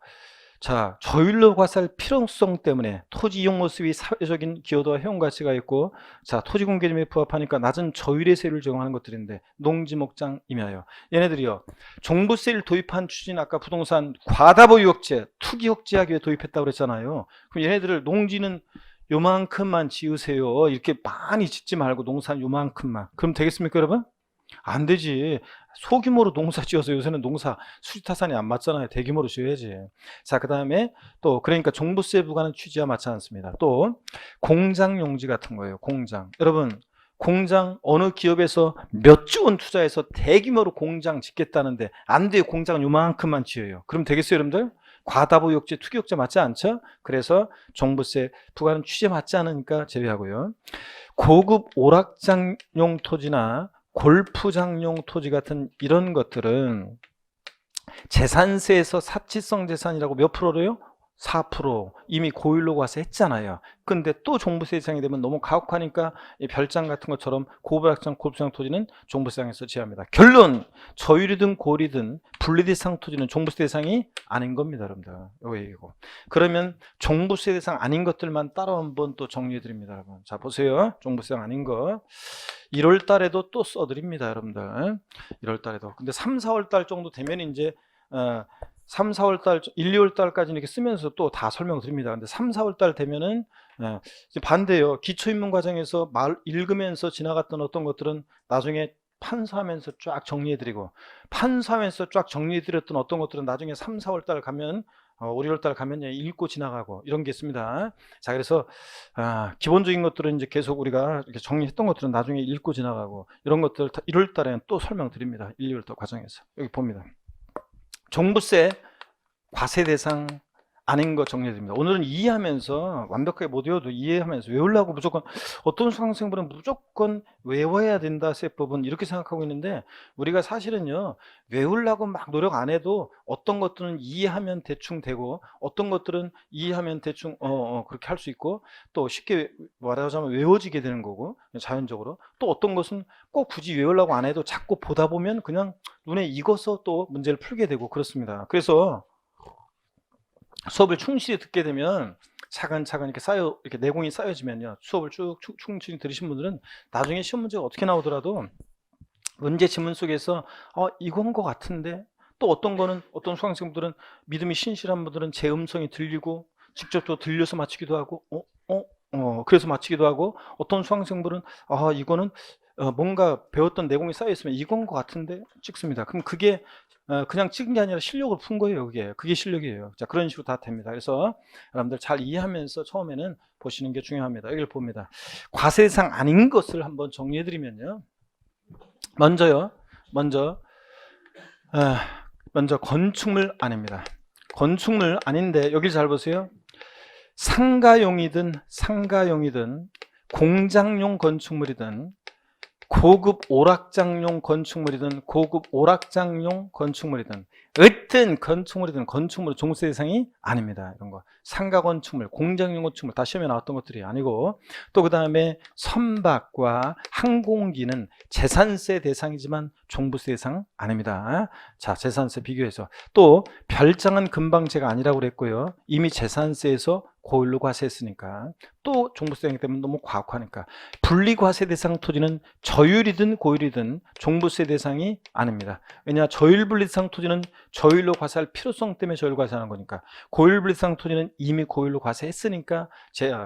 자, 저율로 과세할 필요성 때문에 토지 이용 모습이 사회적인 기여도와 회원 가치가 있고, 자, 토지 공개점에 부합하니까 낮은 저율의 세율을 적용하는 것들인데, 농지, 목장, 임야요. 얘네들이요, 종부세를 도입한 추진 아까 부동산 과다보유 억제, 투기 억제하기 위해 도입했다고 그랬잖아요. 그럼 얘네들을 농지는 요만큼만 지으세요. 이렇게 많이 짓지 말고 농사는 요만큼만. 그럼 되겠습니까, 여러분? 안 되지. 소규모로 농사 지어서 요새는 농사 수지타산이 안 맞잖아요. 대규모로 지어야지. 자, 그 다음에 또 그러니까 종부세 부과는 취지와 맞지 않습니다. 또 공장 용지 같은 거예요. 공장. 여러분 공장 어느 기업에서 몇 조 원 투자해서 대규모로 공장 짓겠다는데 안 돼요. 공장은 요만큼만 지어요. 그럼 되겠어요, 여러분들? 과다보유억제, 투기억제 맞지 않죠? 그래서 종부세 부과는 취지에 맞지 않으니까 제외하고요. 고급 오락장용 토지나 골프장용 토지 같은 이런 것들은 재산세에서 사치성 재산이라고 몇 프로로요? 4% 이미 고율로 가서 했잖아요. 근데 또 종부세 대상이 되면 너무 가혹하니까 이 별장 같은 것처럼 고불악장 고부상 토지는 종부세 대상에서 제외합니다. 결론, 저율이든 고율이든 분리대상 토지는 종부세 대상이 아닌 겁니다, 여러분들. 요 얘기고. 그러면 종부세 대상 아닌 것들만 따로 한번 또 정리해 드립니다, 여러분. 자, 보세요. 종부세 대상 아닌 거 1월 달에도 또 써드립니다, 여러분들. 1월 달에도. 근데 3, 4월 달 정도 되면 이제 3, 4월 달, 1, 2월 달까지 이렇게 쓰면서 또 다 설명드립니다. 근데 3, 4월 달 되면은 반대요. 기초입문 과정에서 읽으면서 지나갔던 어떤 것들은 나중에 판사하면서 쫙 정리해드리고, 판사하면서 쫙 정리해드렸던 어떤 것들은 나중에 3, 4월 달 가면 5, 6월 달 가면 읽고 지나가고 이런 게 있습니다. 자, 그래서 기본적인 것들은 이제 계속 우리가 이렇게 정리했던 것들은 나중에 읽고 지나가고 이런 것들 1월 달에는 또 설명드립니다. 1, 2월 달 과정에서. 여기 봅니다. 종부세 과세 대상 아닌 거 정리해드립니다. 오늘은 이해하면서 완벽하게 못 외워도 이해하면서 외우려고 무조건 어떤 수강생분은 무조건 외워야 된다 세법은 이렇게 생각하고 있는데 우리가 사실은요 외우려고 막 노력 안 해도 어떤 것들은 이해하면 대충 되고 어떤 것들은 이해하면 대충 그렇게 할 수 있고 또 쉽게 말하자면 외워지게 되는 거고 자연적으로 또 어떤 것은 꼭 굳이 외우려고 안 해도 자꾸 보다 보면 그냥 눈에 익어서 또 문제를 풀게 되고 그렇습니다. 그래서 수업을 충실히 듣게 되면 차근차근 이렇게 내공이 쌓여지면요 수업을 쭉 충실히 들으신 분들은 나중에 시험 문제가 어떻게 나오더라도 문제 지문 속에서 이건 것 같은데 또 어떤 거는 어떤 수강생분들은 믿음이 신실한 분들은 제 음성이 들리고 직접 또 들려서 맞히기도 하고 그래서 맞히기도 하고 어떤 수강생분들은 이거는 뭔가 배웠던 내공이 쌓여 있으면 이건 것 같은데 찍습니다. 그럼 그게 그냥 찍은 게 아니라 실력을 푼 거예요. 그게 실력이에요. 자, 그런 식으로 다 됩니다. 그래서 여러분들 잘 이해하면서 처음에는 보시는 게 중요합니다. 여기를 봅니다. 과세 대상 아닌 것을 한번 정리해 드리면요. 먼저 건축물 아닙니다. 건축물 아닌데 여기 잘 보세요. 상가용이든 공장용 건축물이든 고급 오락장용 건축물이든 어떤 건축물이든 건축물은 종부세 대상이 아닙니다. 이런 거 상가 건축물, 공장용 건축물 다 시험에 나왔던 것들이 아니고 또 그 다음에 선박과 항공기는 재산세 대상이지만 종부세 대상 아닙니다. 자, 재산세 비교해서 또 별장은 금방 제가 아니라고 그랬고요. 이미 재산세에서 고율로 과세했으니까 또 종부세 대상 때문에 너무 과학화니까 분리과세 대상 토지는 저율이든 고율이든 종부세 대상이 아닙니다. 왜냐 저율 분리 대상 토지는 저율로 과세할 필요성 때문에 저율 과세하는 거니까 고율 분리 대상 토지는 이미 고율로 과세했으니까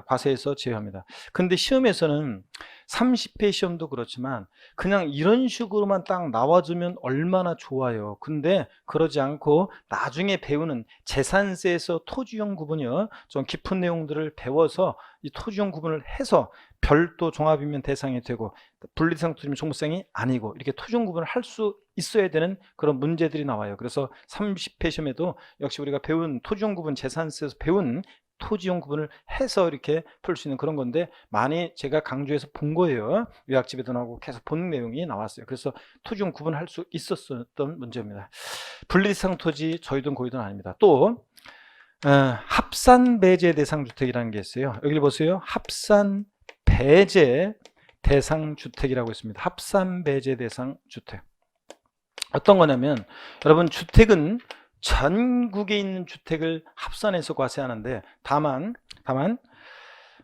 과세에서 제외합니다. 근데 시험에서는 30회 시험도 그렇지만 그냥 이런 식으로만 딱 나와주면 얼마나 좋아요. 근데 그러지 않고 나중에 배우는 재산세에서 토지용 구분이요 좀 깊은 내용들을 배워서 이 토지용 구분을 해서 별도 종합이면 대상이 되고 분리대상 토지면 종부세상이 아니고 이렇게 토지용 구분을 할 수 있어야 되는 그런 문제들이 나와요. 그래서 30회 시험에도 역시 우리가 배운 토지용 구분 재산세에서 배운 토지용 구분을 해서 이렇게 풀 수 있는 그런 건데 많이 제가 강조해서 본 거예요. 요약집에도 나오고 계속 본 내용이 나왔어요. 그래서 토지용 구분할 수 있었던 문제입니다. 분리대상 토지 저희든 고이든 아닙니다. 또 합산 배제 대상 주택이라는 게 있어요. 여기 보세요. 합산 배제 대상 주택이라고 있습니다. 합산 배제 대상 주택. 어떤 거냐면 여러분 주택은 전국에 있는 주택을 합산해서 과세하는데 다만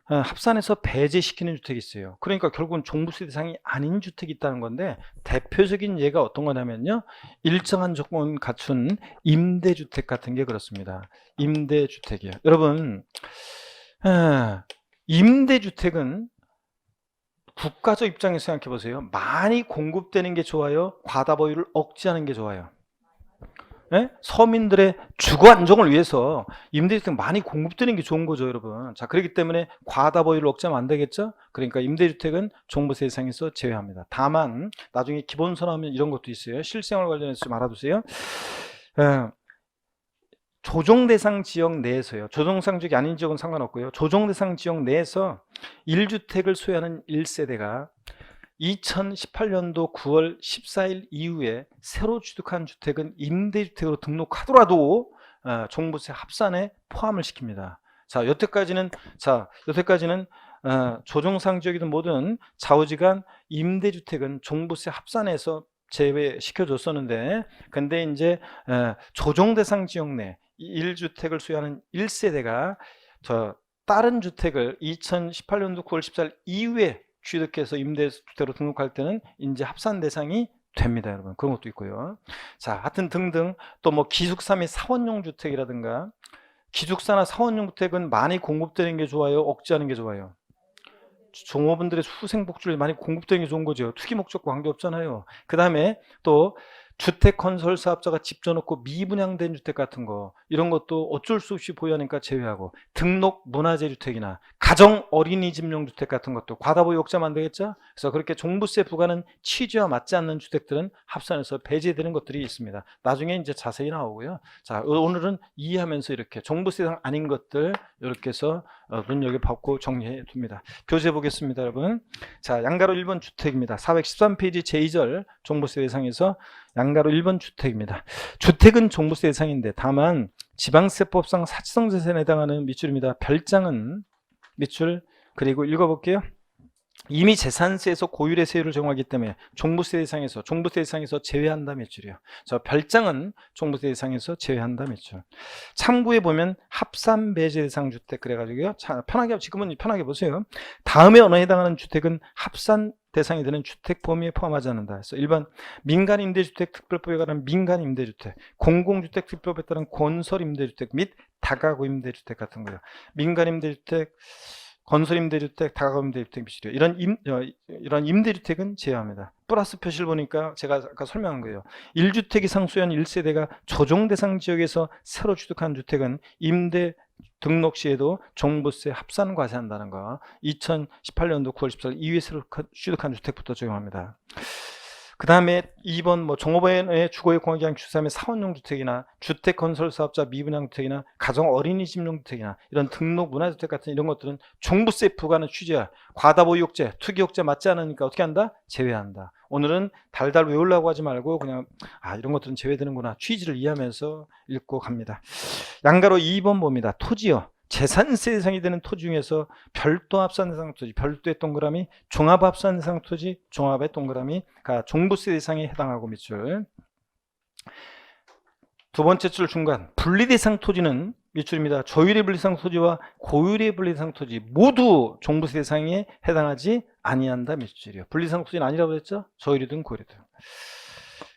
합산해서 배제시키는 주택이 있어요. 그러니까 결국은 종부세 대상이 아닌 주택이 있다는 건데 대표적인 예가 어떤 거냐면요. 일정한 조건 갖춘 임대주택 같은 게 그렇습니다. 임대주택이요. 여러분 임대주택은 국가적 입장에서 생각해 보세요. 많이 공급되는 게 좋아요? 과다 보유를 억제하는 게 좋아요? 네? 서민들의 주거 안정을 위해서 임대주택 많이 공급되는 게 좋은 거죠, 여러분. 자, 그렇기 때문에 과다 보유를 억제하면 안 되겠죠? 그러니까 임대주택은 종부세 대상에서 제외합니다. 다만 나중에 기본선언하면 이런 것도 있어요. 실생활 관련해서 좀 알아두세요. 조정대상 지역 내에서요. 조정대상 지역이 아닌 지역은 상관없고요. 조정대상 지역 내에서 1주택을 소유하는 1세대가 2018년도 9월 14일 이후에 새로 취득한 주택은 임대주택으로 등록하더라도 종부세 합산에 포함을 시킵니다. 여태까지는 조정상 지역이든 뭐든 좌우지간 임대주택은 종부세 합산에서 제외시켜줬었는데, 근데 이제 조정 대상 지역 내 1주택을 소유하는 1세대가 다른 주택을 2018년도 9월 14일 이후에 취득해서 임대주택으로 등록할 때는 이제 합산 대상이 됩니다, 여러분. 그런 것도 있고요. 하여튼 등등, 또 뭐 기숙사 및 사원용 주택이라든가, 기숙사나 사원용 주택은 많이 공급되는 게 좋아요, 억제하는 게 좋아요? 종업원들의 수생복지를 많이 공급되는 게 좋은 거죠. 투기 목적과 관계없잖아요. 그 다음에 또 주택 건설 사업자가 집 줘놓고 미분양된 주택 같은 거, 이런 것도 어쩔 수 없이 보유하니까 제외하고, 등록 문화재 주택이나 가정 어린이집용 주택 같은 것도 과다 보유 억제하면 안 되겠죠? 그래서 그렇게 종부세 부과는 취지와 맞지 않는 주택들은 합산해서 배제되는 것들이 있습니다. 나중에 이제 자세히 나오고요. 오늘은 이해하면서 이렇게 종부세 대상 아닌 것들 이렇게 해서 눈여겨보고 정리해 둡니다. 교재 보겠습니다, 여러분. 양가로 1번 주택입니다. 413페이지 제2절 종부세 대상에서 양가로 1번 주택입니다. 주택은 종부세 대상인데 다만 지방세법상 사치성재산에 해당하는 밑줄입니다. 별장은 밑줄, 그리고 읽어볼게요. 이미 재산세에서 고율의 세율을 적용하기 때문에 종부세 대상에서 제외한다 밑줄이요. 별장은 종부세 대상에서 제외한다 밑줄. 참고해 보면 합산 배제 대상 주택 그래가지고요. 지금은 편하게 보세요. 다음에 언어에 해당하는 주택은 합산 대상이 되는 주택 범위에 포함하지 않는다. 그래서 일반 민간임대주택 특별법에 관한 민간임대주택, 공공주택 특별법에 따른 건설임대주택 및 다가구 임대주택 같은 거예요. 민간임대주택, 건설임대주택, 다가구임대주택 비실이요. 이런 임대주택은 제외합니다. 플러스 표시를 보니까 제가 아까 설명한 거예요. 1주택 이상 소유한 1세대가 조정 대상 지역에서 새로 취득한 주택은 임대 등록 시에도 종부세 합산 과세한다는 거. 2018년도 9월 14일 이후에 새로 취득한 주택부터 적용합니다. 그 다음에 2번 종업원의 주거의 공학기관 주사하면 사원용 주택이나 주택 건설 사업자 미분양 주택이나 가정 어린이집용 주택이나 이런 등록 문화주택 같은 이런 것들은 종부세 부과는 취지야. 과다 보유 억제, 투기 억제 맞지 않으니까 어떻게 한다? 제외한다. 오늘은 달달 외우려고 하지 말고 그냥 이런 것들은 제외되는구나, 취지를 이해하면서 읽고 갑니다. 양가로 2번 봅니다. 토지요. 재산세 대상이 되는 토지 중에서 별도 합산 대상 토지, 별도의 동그라미, 종합 합산 대상 토지, 종합의 동그라미가 종부세 대상에 해당하고 밑줄. 두 번째 줄 중간, 분리 대상 토지는 밑줄입니다. 조율의 분리 대상 토지와 고율의 분리 대상 토지 모두 종부세 대상에 해당하지 아니한다 밑줄이요. 분리 대상 토지는 아니라고 했죠? 조율이든 고율이든.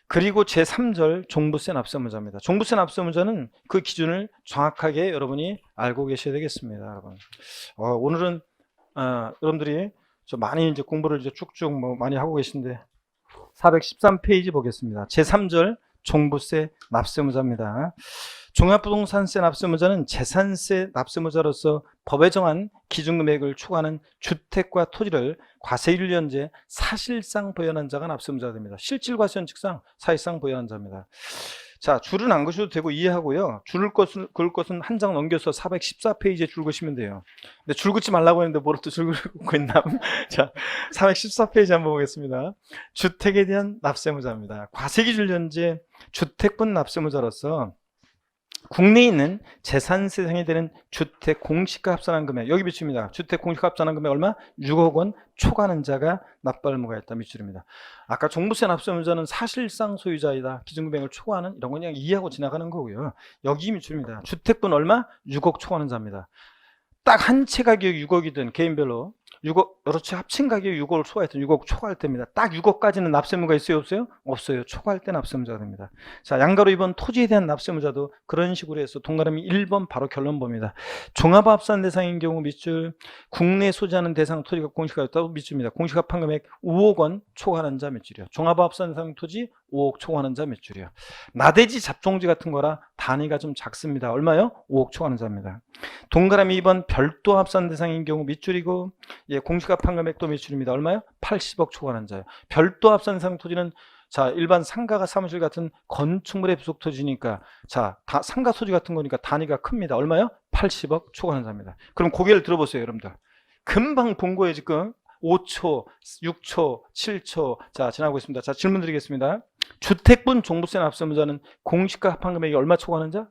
그리고 제3절 종부세 납세문자입니다. 종부세 납세문자는 그 기준을 정확하게 여러분이 알고 계셔야 되겠습니다, 여러분. 오늘은 여러분들이 좀 많이 이제 공부를 이제 쭉쭉 많이 하고 계신데 413페이지 보겠습니다. 제3절 종부세 납세문자입니다. 종합부동산세 납세문자는 재산세 납세문자로서 법에 정한 기준금액을 초과하는 주택과 토지를 과세율 연제 사실상 보유한 자가 납세문자가 됩니다. 실질과세원 측상 사실상 보유한 자입니다. 줄은 안 그셔도 되고 이해하고요. 그을 것은 한 장 넘겨서 414페이지에 줄 그시면 돼요. 근데 줄 긋지 말라고 했는데 뭐를 또 줄 긋고 있나? 414페이지 한번 보겠습니다. 주택에 대한 납세문자입니다. 과세기준 연제 주택분 납세문자로서 국내에 있는 재산세상에 되는 주택 공시가 합산한 금액, 여기 밑줄입니다. 주택 공시가 합산한 금액 얼마? 6억 원 초과하는 자가 납부할 의무가 있다 밑줄입니다. 아까 종부세 납세문자는 사실상 소유자이다, 기준금액을 초과하는, 이런 건 그냥 이해하고 지나가는 거고요. 여기 밑줄입니다. 주택분 얼마? 6억 초과하는 자입니다. 딱 한 채 가격 6억이든 개인별로 6억, 여러 채 합친 가격이 6억을 초과했던 6억 초과할 때입니다. 딱 6억까지는 납세무가 있어요, 없어요? 없어요. 초과할 때 납세무자가 됩니다. 양가로 2번 토지에 대한 납세무자도 그런 식으로 해서 동그라미 1번 바로 결론 봅니다. 종합합산 대상인 경우 밑줄, 국내 소지하는 대상 토지가 공시가였다고 밑줄입니다. 공시합한 금액 5억 원 초과하는 자 밑줄이요. 종합합산 대상 토지 5억 초과하는 자 밑줄이요. 나대지 잡종지 같은 거라 단위가 좀 작습니다. 얼마요? 5억 초과하는 자입니다. 동그라미 2번 별도 합산 대상인 경우 밑줄이고, 공시합한 금액도 밑줄입니다. 얼마요? 80억 초과하는 자예요. 별도 합산 대상 토지는 일반 상가가 사무실 같은 건축물의 부속 토지니까 상가 토지 같은 거니까 단위가 큽니다. 얼마요? 80억 초과하는 자입니다. 그럼 고개를 들어보세요, 여러분들. 금방 본 거예요, 지금. 5초, 6초, 7초 지나고 있습니다. 질문 드리겠습니다. 주택분 종부세 납세문자는 공시가 합한 금액이 얼마 초과하는 자?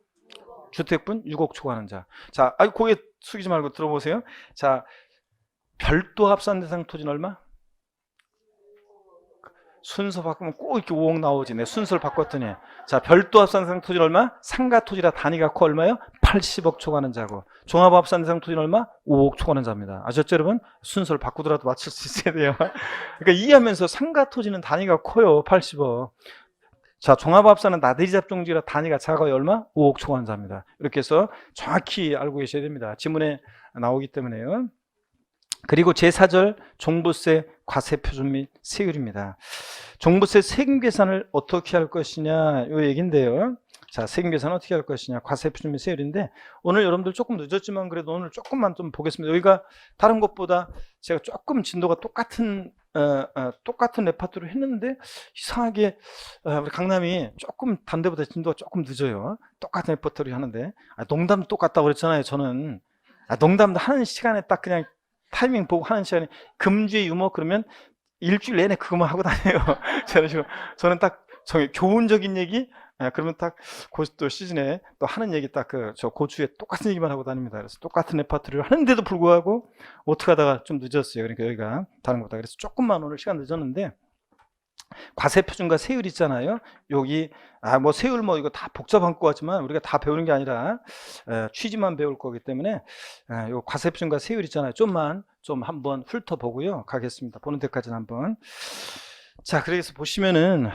주택분 6억 초과하는 자. 자, 고개 숙이지 말고 들어보세요. 자, 별도 합산 대상 토지는 얼마? 순서 바꾸면 꼭 이렇게 5억 나오지. 내 순서를 바꿨더니. 자, 별도 합산 대상 토지는 얼마? 상가 토지라 단위가 커 얼마요? 80억 초과하는 자고. 종합 합산 대상 토지는 얼마? 5억 초과하는 자입니다. 아셨죠, 여러분? 순서를 바꾸더라도 맞출 수 있어야 돼요. 그러니까 이해하면서 상가 토지는 단위가 커요. 80억. 자, 종합합산은 나대지 잡종지라 단위가 작아요. 얼마? 5억 초과하는 자입니다. 이렇게 해서 정확히 알고 계셔야 됩니다. 지문에 나오기 때문에요. 그리고 제4절 종부세 과세 표준 및 세율입니다. 종부세 세금 계산을 어떻게 할 것이냐 요 얘기인데요. 자, 세금 계산 어떻게 할 것이냐, 과세 표준 및 세율인데, 오늘 여러분들 조금 늦었지만 그래도 오늘 조금만 좀 보겠습니다. 여기가 다른 것보다 제가 조금 진도가 똑같은 레파토리로 했는데 이상하게 우리 강남이 조금 단대보다 진도가 조금 늦어요. 똑같은 레파토리 하는데, 농담도 똑같다고 그랬잖아요. 저는 농담도 하는 시간에 딱 그냥 타이밍 보고 하는 시간에 금주의 유머 그러면 일주일 내내 그거만 하고 다녀요. 저는 딱 교훈적인 얘기, 그러면 딱 또 시즌에 또 하는 얘기 딱 저 고주에 똑같은 얘기만 하고 다닙니다. 그래서 똑같은 레파토리를 하는데도 불구하고 어떻게 하다가 좀 늦었어요. 그러니까 여기가 다른 거다. 그래서 조금만 오늘 시간 늦었는데, 과세 표준과 세율 있잖아요. 여기 뭐 세율 뭐 이거 다 복잡한 것 같지만 우리가 다 배우는 게 아니라 취지만 배울 거기 때문에 요 과세 표준과 세율 있잖아요. 좀 한번 훑어보고요 가겠습니다. 보는 데까지는 한번. 자, 그래서 보시면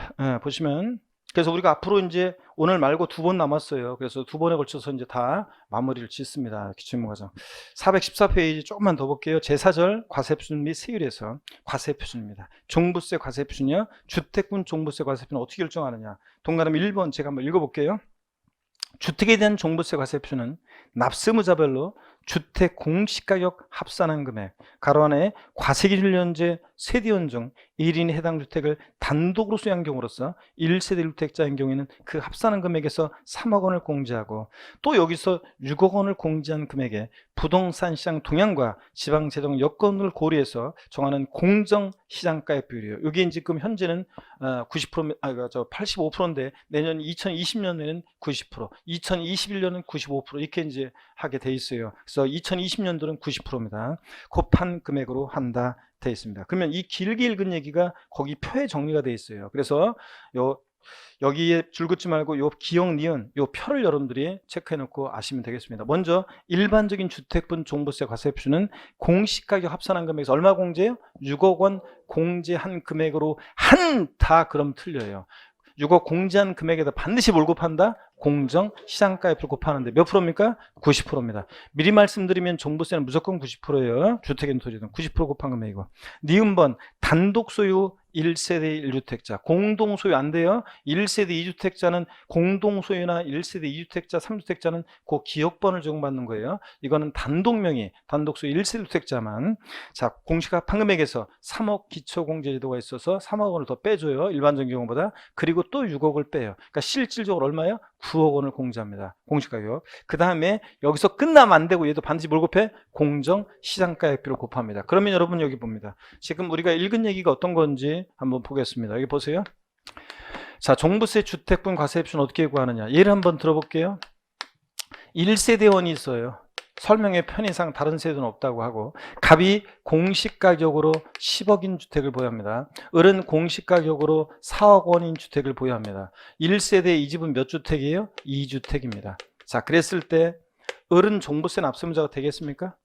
그래서 우리가 앞으로 이제 오늘 말고 2번 남았어요. 그래서 2번에 걸쳐서 이제 다 마무리를 짓습니다. 기출문과정 414페이지 조금만 더 볼게요. 제4절 과세표준 및 세율에서 과세표준입니다. 종부세 과세표준이요. 주택분 종부세 과세표준은 어떻게 결정하느냐. 동그라미 1번 제가 한번 읽어볼게요. 주택에 대한 종부세 과세표준은 납세무자별로 주택 공시가격 합산한 금액, 가로 안에 과세기준 현재 세대원 중 1인이 해당 주택을 단독으로 소유한 경우로서 1세대 1주택자인 경우에는 그 합산한 금액에서 3억 원을 공제하고, 또 여기서 6억 원을 공제한 금액에 부동산 시장 동향과 지방 재정 여건을 고려해서 정하는 공정 시장가액 비율이에요. 이게 지금 현재는 85%인데 내년 2020년에는 90%, 2021년은 95% 이렇게 이제 하게 돼 있어요. 그래서 2020년도는 90%입니다. 곱한 금액으로 한다 돼 있습니다. 그러면 이 길게 읽은 얘기가 거기 표에 정리가 돼 있어요. 그래서 여기에 줄 긋지 말고 요 기역 니은 요 표를 여러분들이 체크해 놓고 아시면 되겠습니다. 먼저 일반적인 주택분 종부세 과세표준은 공시가격 합산한 금액에서 얼마 공제해요? 6억 원 공제한 금액으로 한다 그럼 틀려요. 6억 공제한 금액에다 반드시 뭘 곱한다? 공정 시장가액을 곱하는데 몇 프로입니까? 90%입니다. 미리 말씀드리면 종부세는 무조건 90%예요. 주택인 토지는 90% 곱한 금액이고. 니은번 단독 소유 1세대 1주택자, 공동 소유 안 돼요. 1세대 2주택자는 공동 소유나 1세대 2주택자 3주택자는 그 기억번을 제공받는 거예요. 이거는 단독 명의, 단독 소유 1세대 주택자만. 자, 공시가 판금액에서 3억 기초공제제도가 있어서 3억 원을 더 빼줘요. 일반적인 경우보다. 그리고 또 6억을 빼요. 그러니까 실질적으로 얼마예요? 9억 원을 공제합니다. 공시가격. 그 다음에 여기서 끝나면 안 되고 얘도 반드시 뭘 곱해? 공정 시장가액비를 곱합니다. 그러면 여러분 여기 봅니다. 지금 우리가 읽은 얘기가 어떤 건지 한번 보겠습니다. 여기 보세요. 자, 종부세 주택분 과세표준 어떻게 구하느냐. 예를 한번 들어볼게요. 1세대원이 있어요. 설명의 편의상 다른 세대는 없다고 하고, 갑이 공시가격으로 10억인 주택을 보유합니다. 을은 공시가격으로 4억 원인 주택을 보유합니다. 1세대 이 집은 몇 주택이에요? 2주택입니다. 자, 그랬을 때 을은 종부세 납세무자가 되겠습니까?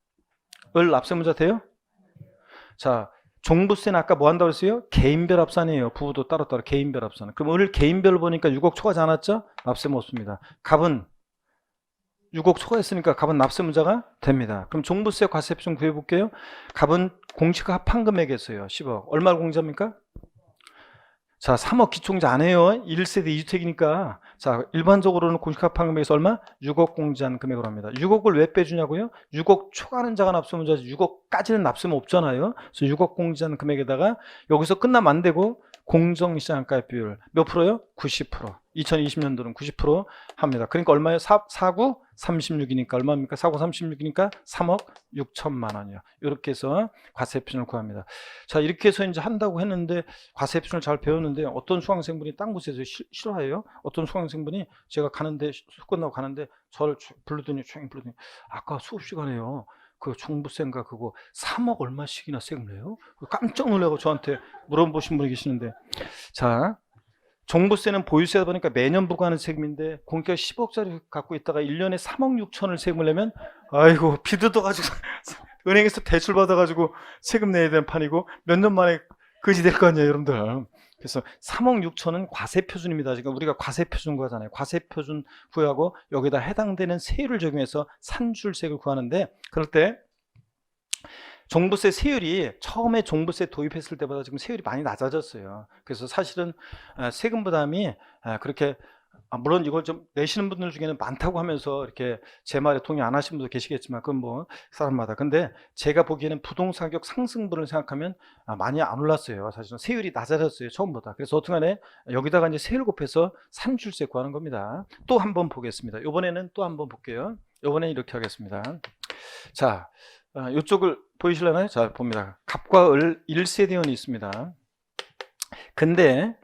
을 납세무자 돼요? 자, 종부세는 아까 뭐 한다고 했어요? 개인별 합산이에요. 부부도 따로따로 개인별 합산. 그럼 을 개인별로 보니까 6억 초과하지 않았죠? 납세무 없습니다. 갑은 6억 초과했으니까 갑은 납세무자가 됩니다. 그럼 종부세 과세표준 구해볼게요. 갑은 공시가 합한 금액에서요. 10억. 얼마를 공제합니까? 자, 3억 기초공제 안 해요. 1세대 2주택이니까. 자, 일반적으로는 공시가 합한 금액에서 얼마? 6억 공제한 금액으로 합니다. 6억을 왜 빼주냐고요? 6억 초과하는 자가 납세무자지 6억까지는 납세무 없잖아요. 그래서 6억 공제한 금액에다가 여기서 끝나면 안 되고 공정시장가액 비율 몇 프로요? 90%. 2020년도는 90% 합니다. 그러니까 얼마예요? 4구 36이니까 얼마입니까? 4구 36이니까 3억 6천만 원이요. 이렇게 해서 과세 표준을 구합니다. 자, 이렇게 해서 이제 한다고 했는데 과세 표준을 잘 배웠는데 어떤 수강생분이 딴 곳에서 싫어해요. 어떤 수강생분이 제가 가는데 수업 끝나고 가는데 저를 부르더니 조용히 부르더니 아까 수업 시간에요. 그 종부세인가 그거 3억 얼마씩이나 세금 내요? 깜짝 놀라고 저한테 물어보신 분이 계시는데, 자, 종부세는 보유세다 보니까 매년 부과하는 세금인데 공기가 10억짜리 갖고 있다가 1년에 3억 6천을 세금을 내면 아이고 비뜯어가지고 은행에서 대출 받아가지고 세금 내야 되는 판이고 몇 년 만에 그지 될 거 아니에요 여러분들. 그래서 3억 6천은 과세표준입니다. 지금 우리가 과세표준 구하잖아요. 과세표준 구하고 여기다 해당되는 세율을 적용해서 산출세를 구하는데, 그럴 때 종부세 세율이 처음에 종부세 도입했을 때보다 지금 세율이 많이 낮아졌어요. 그래서 사실은 세금 부담이 그렇게, 물론 이걸 좀 내시는 분들 중에는 많다고 하면서 이렇게 제 말에 동의 안 하시는 분도 계시겠지만 그건 뭐 사람마다. 근데 제가 보기에는 부동산 가격 상승분을 생각하면 많이 안 올랐어요. 사실은 세율이 낮아졌어요 처음보다. 그래서 어떻게간에 여기다가 이제 세율 곱해서 산출세 구하는 겁니다. 또 한번 보겠습니다. 이번에는 또 한번 볼게요. 이번에는 이렇게 하겠습니다. 자, 이쪽을 보이실려나요? 자, 봅니다. 갑과 을 1세대원이 있습니다. 근데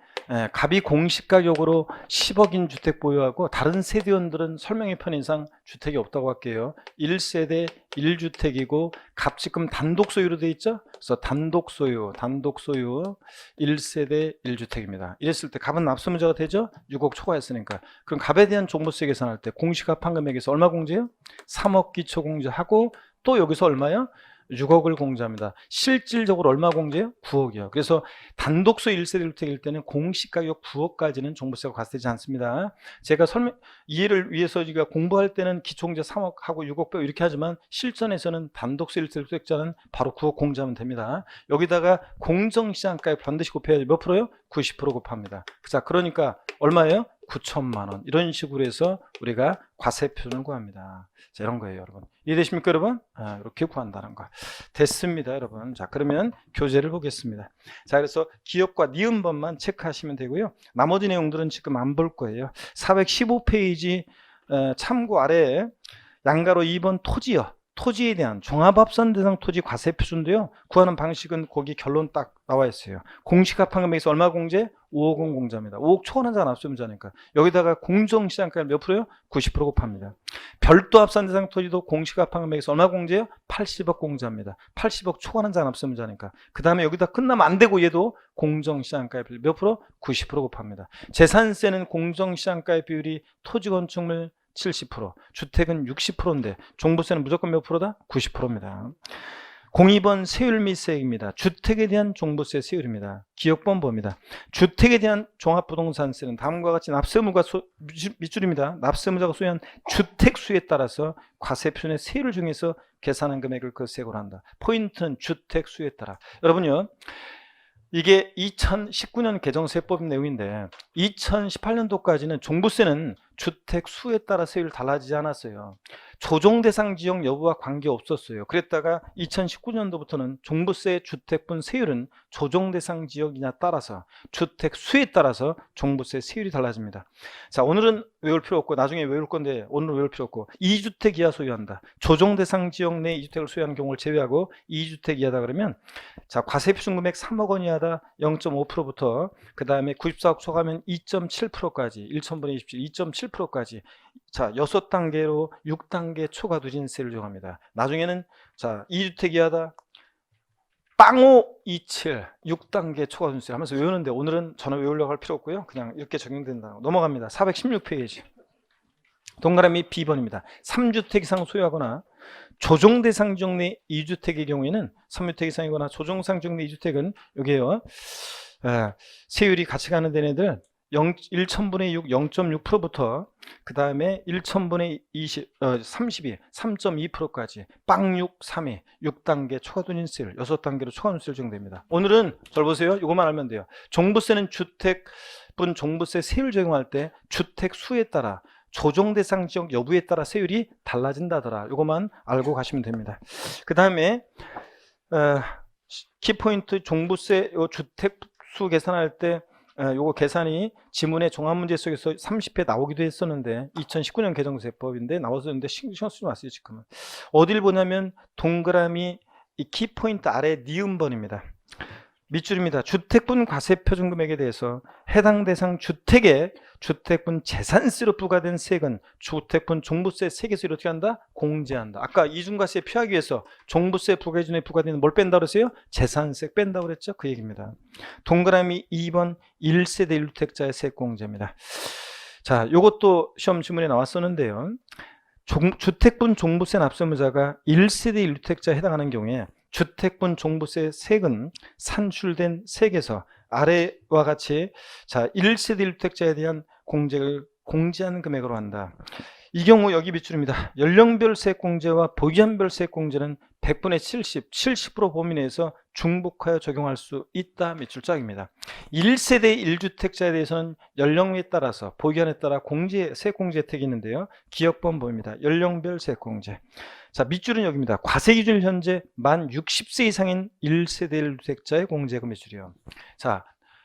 갑이 공시가격으로 10억인 주택 보유하고 다른 세대원들은 설명의 편의상 주택이 없다고 할게요. 1세대 1주택이고 갑 지금 단독 소유로 되어 있죠? 그래서 단독 소유 1세대 1주택입니다. 이랬을 때 갑은 납세문제가 되죠? 6억 초과했으니까. 그럼 갑에 대한 종부세 계산할 때 공시갑 판금액에서 얼마 공제요? 3억 기초 공제하고 또 여기서 얼마요? 6억을 공제합니다. 실질적으로 얼마 공제요? 9억이요. 그래서 단독소 1세대 1주택일 때는 공시가격 9억까지는 종부세가 과세되지 않습니다. 제가 이해를 위해서 우리가 공부할 때는 기초공제 3억하고 6억 빼고 이렇게 하지만 실전에서는 단독소 1세대 1주택자는 바로 9억 공제하면 됩니다. 여기다가 공정시장가액 반드시 곱해야지 몇 프로요? 90% 곱합니다. 자, 그러니까 얼마예요? 9천만 원. 이런 식으로 해서 우리가 과세표준을 구합니다. 자, 이런 거예요, 여러분. 이해되십니까, 여러분? 이렇게 구한다는 거. 됐습니다, 여러분. 자, 그러면 교재를 보겠습니다. 자, 그래서 기업과 니은번만 체크하시면 되고요. 나머지 내용들은 지금 안 볼 거예요. 415페이지 참고 아래에 양가로 2번 토지요. 토지에 대한 종합합산 대상 토지 과세표준인데요. 구하는 방식은 거기 결론 딱 나와 있어요. 공시가판금액에서 얼마 공제? 5억 원 공제합니다. 5억 초과한 자는 납세문제니까. 여기다가 공정시장가액 몇 프로요? 90% 곱합니다. 별도 합산 대상 토지도 공시가판금액에서 얼마 공제요? 80억 공제합니다. 80억 초과한 자는 납세문제니까. 그 다음에 여기다 끝나면 안 되고 얘도 공정시장가액 몇 프로? 90% 곱합니다. 재산세는 공정시장가액 비율이 토지 건축물 70%, 주택은 60%인데 종부세는 무조건 몇 프로다? 90%입니다. 02번 세율 및 세액입니다. 주택에 대한 종부세 세율입니다. 기억번 봅니다. 주택에 대한 종합부동산세는 다음과 같이 납세의무가 밑줄입니다. 납세의무자가 소유한 주택수에 따라서 과세표준의 세율을 중에서 계산한 금액을 그 세액으로 한다. 포인트는 주택수에 따라. 여러분요, 이게 2019년 개정세법 내용인데 2018년도까지는 종부세는 주택 수에 따라 세율이 달라지지 않았어요. 조정 대상 지역 여부와 관계없었어요. 그랬다가 2019년도부터는 종부세 주택분 세율은 조정 대상 지역이냐 따라서 주택 수에 따라서 종부세 세율이 달라집니다. 자, 오늘은 외울 필요 없고 나중에 외울 건데 오늘은 외울 필요 없고 2주택 이하 소유한다. 조정 대상 지역 내 2주택을 소유하는 경우를 제외하고 2주택 이하다 그러면, 자, 과세표준 금액 3억 원 이하다 0.5%부터 그 다음에 94억 초과하면 2.7%까지 1,000분의 27 2.7%까지 자, 6단계로 6단계 초과 누진세를 적용합니다. 나중에는 자, 2주택 이하다 0527 6단계 초과 누진세 하면서 외우는데 오늘은 저는 외우려고 할 필요 없고요. 그냥 이렇게 적용된다. 넘어갑니다. 416페이지. 동그라미 B번입니다. 3주택 이상 소유하거나 조정 대상 지역 내 2주택의 경우에는 3주택 이상이거나 조정 대상 지역 내 2주택은 여기에요. 세율이 같이 가는 데네들 1,000분의 6 0.6%부터 그 다음에 1,000분의 32 3.2%까지 빵 6, 3위 6단계 초과누진세율 6단계로 초과누진세율 적용됩니다. 오늘은 잘 보세요. 이것만 알면 돼요. 종부세는 주택분 종부세 세율 적용할 때 주택 수에 따라 조정 대상 지역 여부에 따라 세율이 달라진다더라. 이것만 알고 가시면 됩니다. 그 다음에 키포인트 종부세 주택 수 계산할 때 요거 계산이 지문의 종합문제 속에서 30회 나오기도 했었는데 2019년 개정세법인데 나왔었는데 신경 쓰지 마세요. 지금은 어딜 보냐면 동그라미 이 키포인트 아래 니은번입니다. 밑줄입니다. 주택분 과세표준금액에 대해서 해당 대상 주택의 주택분 재산세로 부과된 세액은 주택분 종부세 세계세로 어떻게 한다? 공제한다. 아까 이중과세 피하기 위해서 종부세 부과기준에 부과되는 뭘 뺀다 그랬어요? 재산세 뺀다고 그랬죠? 그 얘기입니다. 동그라미 2번 1세대 1주택자의 세액 공제입니다. 자, 요것도 시험 지문에 나왔었는데요. 주택분 종부세 납세의무자가 1세대 1주택자에 해당하는 경우에 주택분 종부세 세액은 산출된 세액에서 아래와 같이 자 1세대 1주택자에 대한 공제를 공제하는 금액으로 한다. 이 경우 여기 밑줄입니다. 연령별 세액 공제와 보기한별 세액 공제는 100분의 70% 범위 내에서 중복하여 적용할 수 있다. 밑줄짝입니다. 1세대 1주택자에 대해서는 연령에 따라서 보기한에 따라 세액 공제 혜택이 있는데요. 기억번 보입니다. 연령별 세액 공제. 자, 밑줄은 여기입니다. 과세기준 현재 만 60세 이상인 1세대 1주택자의 공제금 밑줄이요. 자,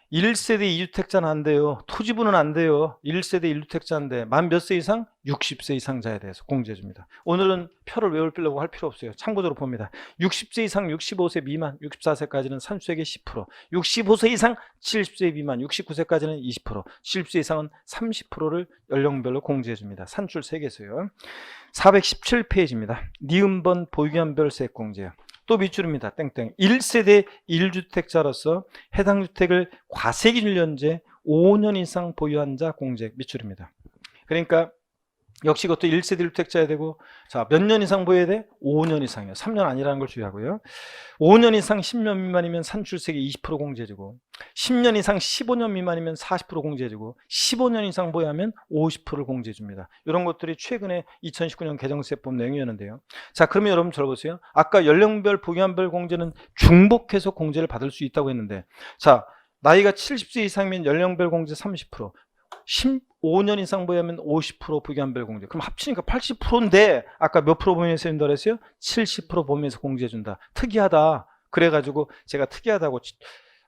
1세대 2주택자는 안 돼요. 토지분은 안 돼요. 1세대 1주택자인데 만 몇 세 이상? 60세 이상자에 대해서 공제해 줍니다. 오늘은 표를 외우려고 할 필요 없어요. 참고적으로 봅니다. 60세 이상 65세 미만 64세까지는 산수액의 10%, 65세 이상 70세 미만 69세까지는 20%, 70세 이상은 30%를 연령별로 공제해 줍니다. 산출 세계에서요. 417페이지입니다. 니은번 보유한별 세액 공제요. 또 밑줄입니다. 땡땡. 1세대 1주택자로서 해당 주택을 과세기준 현재 5년 이상 보유한 자 공제 밑줄입니다. 그러니까 역시 그것도 1세대 1주택자야 되고 자, 몇 년 이상 보여야 돼? 5년 이상이요. 3년 아니라는 걸 주의하고요. 5년 이상 10년 미만이면 산출세액이 20% 공제해주고 10년 이상 15년 미만이면 40% 공제해주고 15년 이상 보유하면 50%를 공제해줍니다. 이런 것들이 최근에 2019년 개정세법 내용이었는데요. 자, 그러면 여러분 저를 보세요. 아까 연령별 보유한별 공제는 중복해서 공제를 받을 수 있다고 했는데 자, 나이가 70세 이상이면 연령별 공제 30%, 15년 이상 보유하면 50% 부기한별 공제. 그럼 합치니까 80%인데 아까 몇 프로 범위에서 한다고 했어요? 70% 범위에서 공제해준다. 특이하다. 그래가지고 제가 특이하다고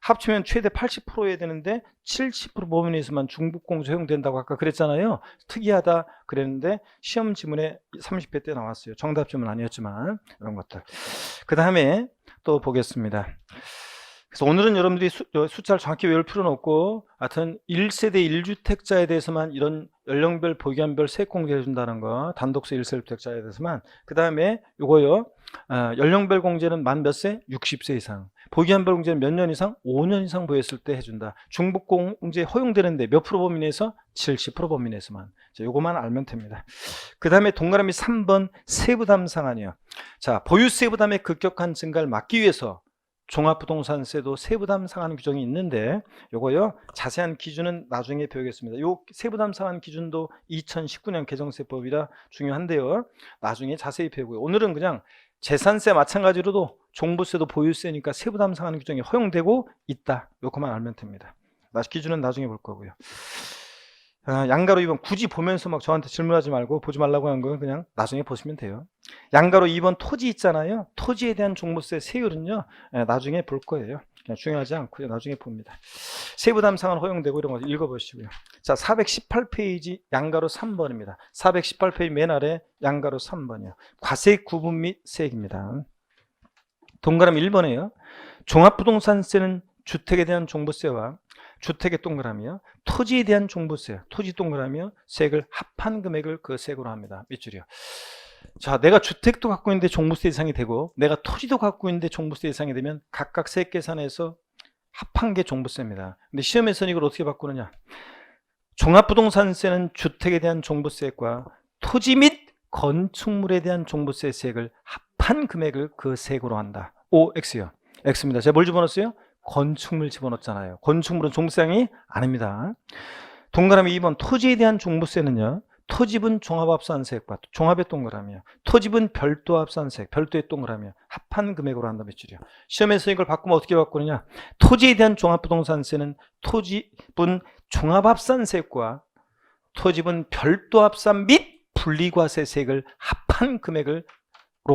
합치면 최대 80% 해야 되는데 70% 범위 내에서만 중복공제 허용된다고 아까 그랬잖아요. 특이하다 그랬는데 시험 지문에 30회 때 나왔어요. 정답 지문 아니었지만 이런 것들. 그 다음에 또 보겠습니다. 그래서 오늘은 여러분들이 숫자를 정확히 외울 필요는 없고 하여튼 1세대 1주택자에 대해서만 이런 연령별 보기한별 세액 공제해 준다는 거, 단독세 1세대 1주택자에 대해서만. 그 다음에 요거요, 연령별 공제는 만 몇 세? 60세 이상. 보기한별 공제는 몇 년 이상? 5년 이상 보였을 때 해준다. 중복 공제 허용되는데 몇 프로 범위 내에서? 70% 범위 내에서만. 자, 요거만 알면 됩니다. 그 다음에 동그라미 3번 세부담 상한이요. 자, 보유세 부담의 급격한 증가를 막기 위해서 종합부동산세도 세부담 상한 규정이 있는데 요거요 자세한 기준은 나중에 배우겠습니다. 요 세부담 상한 기준도 2019년 개정세법이라 중요한데요. 나중에 자세히 배우고요. 오늘은 그냥 재산세 마찬가지로도 종부세도 보유세니까 세부담 상한 규정이 허용되고 있다. 요거만 알면 됩니다. 기준은 나중에 볼 거고요. 양가로 2번 굳이 보면서 막 저한테 질문하지 말고 보지 말라고 한 건 그냥 나중에 보시면 돼요. 양가로 2번 토지 있잖아요. 토지에 대한 종부세 세율은요 나중에 볼 거예요. 그냥 중요하지 않고요. 나중에 봅니다. 세부담 상한 허용되고 이런 거 읽어보시고요. 자, 418페이지 양가로 3번입니다. 418페이지 맨 아래 양가로 3번이요. 과세액 구분 및 세액입니다. 동그라미 1번이에요. 종합부동산세는 주택에 대한 종부세와 주택의 동그라미요, 토지에 대한 종부세, 토지 동그라미요, 세액을 합한 금액을 그 세액으로 합니다. 밑줄이요. 자, 내가 주택도 갖고 있는데 종부세 이상이 되고 내가 토지도 갖고 있는데 종부세 이상이 되면 각각 세액 계산해서 합한 게 종부세입니다. 근데 시험에서는 이걸 어떻게 바꾸느냐? 종합부동산세는 주택에 대한 종부세액과 토지 및 건축물에 대한 종부세 세액을 합한 금액을 그 세액으로 한다. OX요. X입니다. 제가 뭘 집어넣었어요? 건축물 집어넣었잖아요. 건축물은 종부세량이 아닙니다. 동그라미 2번 토지에 대한 종부세는요, 토지분 종합합산세액과 종합의 동그라미요, 토지분 별도합산세액, 별도의 동그라미요, 합한 금액으로 한다. 밑줄이요. 시험에서 이걸 바꾸면 어떻게 바꾸느냐? 토지에 대한 종합부동산세는 토지분 종합합산세액과 토지분 별도합산 및 분리과세세액을 합한 금액으로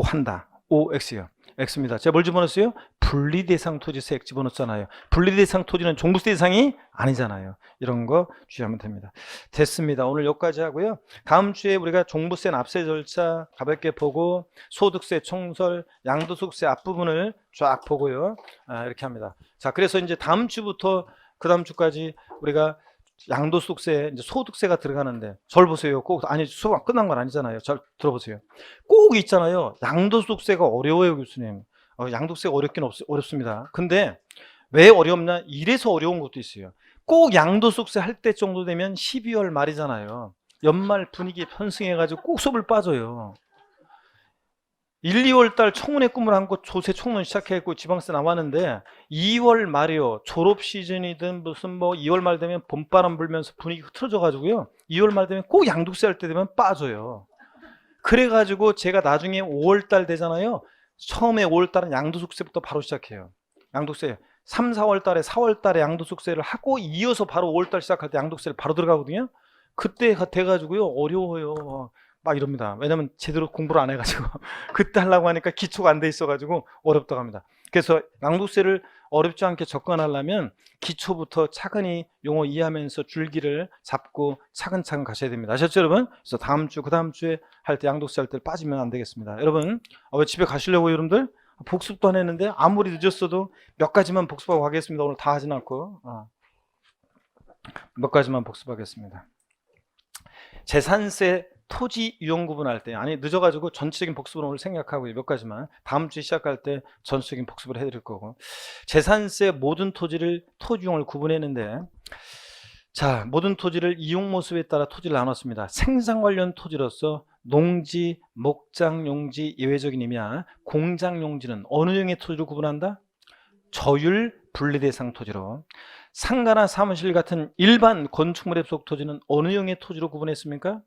한다. OX요. X입니다. 제가 뭘 집어넣었어요? 분리대상 토지세 X 집어넣었잖아요. 분리대상 토지는 종부세 대상이 아니잖아요. 이런 거 주의하면 됩니다. 됐습니다. 오늘 여기까지 하고요. 다음 주에 우리가 종부세 납세 절차 가볍게 보고 소득세 총설, 양도소득세 앞부분을 쫙 보고요. 이렇게 합니다. 자, 그래서 이제 다음 주부터 그 다음 주까지 우리가 양도소득세, 이제 소득세가 들어가는데, 절 보세요. 꼭, 아니, 수업 끝난 건 아니잖아요. 잘 들어보세요. 꼭 있잖아요. 양도소득세가 어려워요, 교수님. 양도세가 어렵긴 어렵습니다. 근데 왜 어렵냐? 이래서 어려운 것도 있어요. 꼭 양도소득세 할 때 정도 되면 12월 말이잖아요. 연말 분위기 편승해가지고 꼭 수업을 빠져요. 1, 2월 달 청운의 꿈을 안고 조세 총론 시작했고 지방세 나왔는데 2월 말이요. 졸업 시즌이든 무슨 뭐 2월 말 되면 봄바람 불면서 분위기 흐트러져 가지고요. 2월 말 되면 꼭 양도세 할 때 되면 빠져요. 그래가지고 제가 나중에 5월 달 되잖아요. 처음에 5월 달은 양도소득세부터 바로 시작해요. 양도세 3, 4월 달에 4월 달에 양도소득세를 하고 이어서 바로 5월 달 시작할 때 양도세를 바로 들어가거든요. 그때 돼가지고요. 어려워요. 막 이럽니다. 왜냐면 제대로 공부를 안 해가지고 그때 하려고 하니까 기초가 안 돼 있어가지고 어렵다고 합니다. 그래서 양도세를 어렵지 않게 접근하려면 기초부터 차근히 용어 이해하면서 줄기를 잡고 차근차근 가셔야 됩니다. 아셨죠 여러분? 그래서 다음 주, 그 다음 주에 할 때 양도세 할 때 빠지면 안 되겠습니다. 여러분 왜 집에 가시려고 여러분들? 복습도 안 했는데 아무리 늦었어도 몇 가지만 복습하고 가겠습니다. 오늘 다 하진 않고 몇 가지만 복습하겠습니다. 재산세 토지 유형 구분할 때, 아니 늦어가지고 전체적인 복습을 오늘 생각하고 몇 가지만 다음 주에 시작할 때 전체적인 복습을 해드릴 거고, 재산세 모든 토지를 토지 유형을 구분했는데, 자, 모든 토지를 이용 모습에 따라 토지를 나눴습니다. 생산 관련 토지로서 농지, 목장 용지, 예외적인 의미야. 공장 용지는 어느 유형의 토지로 구분한다? 저율 분리대상 토지로. 상가나 사무실 같은 일반 건축물에 속 토지는 어느 유형의 토지로 구분했습니까?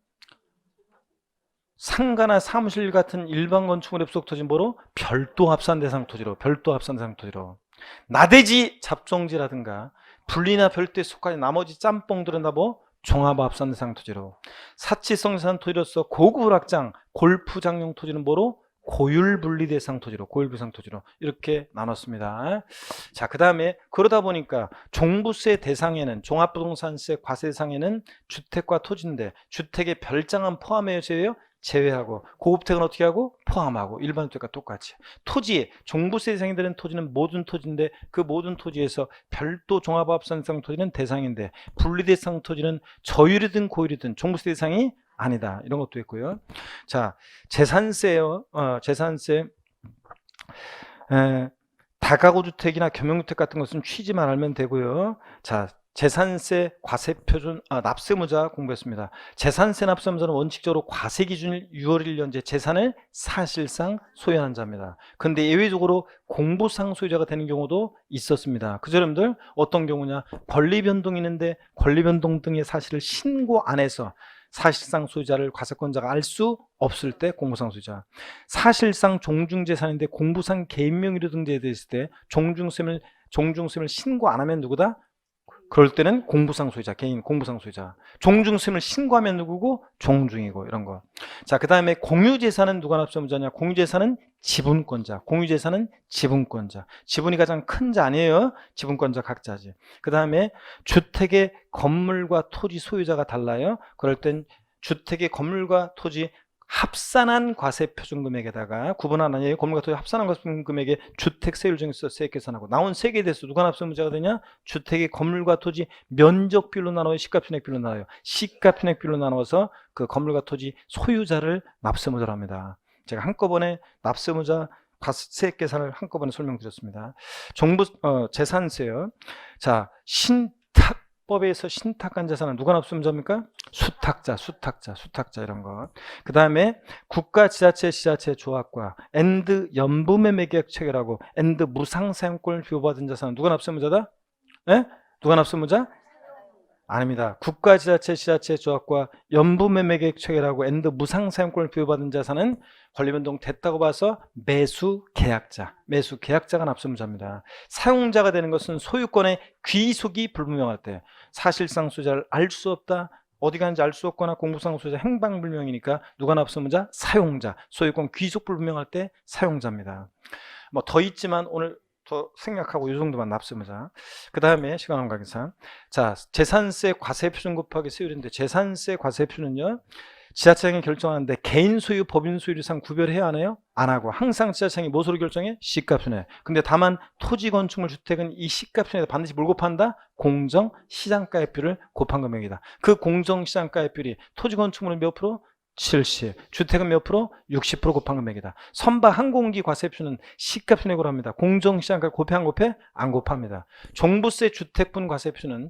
상가나 사무실 같은 일반 건축물에 속 토지는 뭐로? 별도 합산 대상 토지로. 별도 합산 대상 토지로. 나대지 잡종지라든가 분리나 별도에 속하는 나머지 짬뽕들은 다 뭐? 종합 합산 대상 토지로. 사치성 자산 토지로서 고급 확장 골프장용 토지는 뭐로? 고율 분리 대상 토지로. 고율 대상 토지로 이렇게 나눴습니다. 자, 그 다음에 그러다 보니까 종부세 대상에는, 종합부동산세 과세 대상에는 주택과 토지인데 주택의 별장은 포함해서요 제외하고, 고급택은 어떻게 하고? 포함하고, 일반 주택과 똑같이. 토지, 종부세 대상이 되는 토지는 모든 토지인데 그 모든 토지에서 별도 종합합산 대상 토지는 대상인데 분리대상 토지는 저율이든 고율이든 종부세 대상이 아니다. 이런 것도 있고요. 자, 재산세요. 재산세. 다가구 주택이나 겸용주택 같은 것은 취지만 알면 되고요. 자, 재산세 과세표준 납세무자 공부했습니다. 재산세 납세무자는 원칙적으로 과세 기준일 6월 1년제 재산을 사실상 소유하는 자입니다. 근데 예외적으로 공부상 소유자가 되는 경우도 있었습니다. 그죠 여러분들? 어떤 경우냐? 권리 변동이 있는데 권리 변동 등의 사실을 신고 안 해서 사실상 소유자를 과세권자가 알 수 없을 때 공부상 소유자. 사실상 종중재산인데 공부상 개인 명의로 등재되어 있을 때 종중세를 신고 안 하면 누구다? 그럴 때는 공부상 소유자, 개인 공부상 소유자. 종중세를 신고하면 누구고? 종중이고, 이런 거. 자, 그 다음에 공유재산은 누가 납세무자냐? 공유재산은 지분권자. 공유재산은 지분권자. 지분이 가장 큰 자 아니에요? 지분권자 각자지. 그 다음에 주택의 건물과 토지 소유자가 달라요. 그럴 땐 주택의 건물과 토지 합산한 과세표준금액에다가 구분한 아니에요. 건물과 토지 합산한 과세표준금액에 주택세율 중에서 세액 계산하고 나온 세액에 대해서 누가 납세무자가 되냐? 주택의 건물과 토지 면적별로 나눠요. 시가편액별로 나눠요. 시가편액별로 나눠서 그 건물과 토지 소유자를 납세무자로 합니다. 제가 한꺼번에 납세무자 세액 계산을 한꺼번에 설명드렸습니다. 정부 재산세요. 자, 신탁법에서 신탁한 재산은 누가 납세무자입니까? 수탁자 이런 거. 그 다음에 국가, 지자체, 시자체 조합과 엔드 연부매매계약 체결하고 엔드 무상사용권을 부여받은 자산은 누가 납세무자다? 예? 누가 납세무자? 아닙니다. 국가, 지자체, 시자체 조합과 연부매매계약 체결하고 엔드 무상사용권을 부여받은 자산은 권리변동 됐다고 봐서 매수계약자가 납세무자입니다. 사용자가 되는 것은 소유권의 귀속이 불분명할 때, 사실상 소유자를 알 수 없다, 어디 가는지 알 수 없거나 공부상 소유자 행방불명이니까 누가 납세의무자? 사용자. 소유권 귀속불명할 때 사용자입니다. 뭐 더 있지만 오늘 더 생략하고 이 정도만 납세의무자. 그 다음에 시간 관계상 자 재산세 과세표준 곱하기 세율인데 재산세 과세표는요 지자체장이 결정하는데 개인 소유, 법인 소유상 구별해야 하나요? 안 하고 항상 지자체장이 무엇으로 결정해? 시가편에. 근데 다만 토지, 건축물, 주택은 이 시가편에 반드시 뭘 곱한다? 공정 시장가액비를 곱한 금액이다. 그 공정 시장가액비율이 토지, 건축물은 몇 프로? 70. 주택은 몇 프로? 60% 곱한 금액이다. 선박 항공기 과세표는 시가편액으로 합니다. 공정 시장가액 곱해 안 곱해? 안 곱합니다. 종부세 주택분 과세표는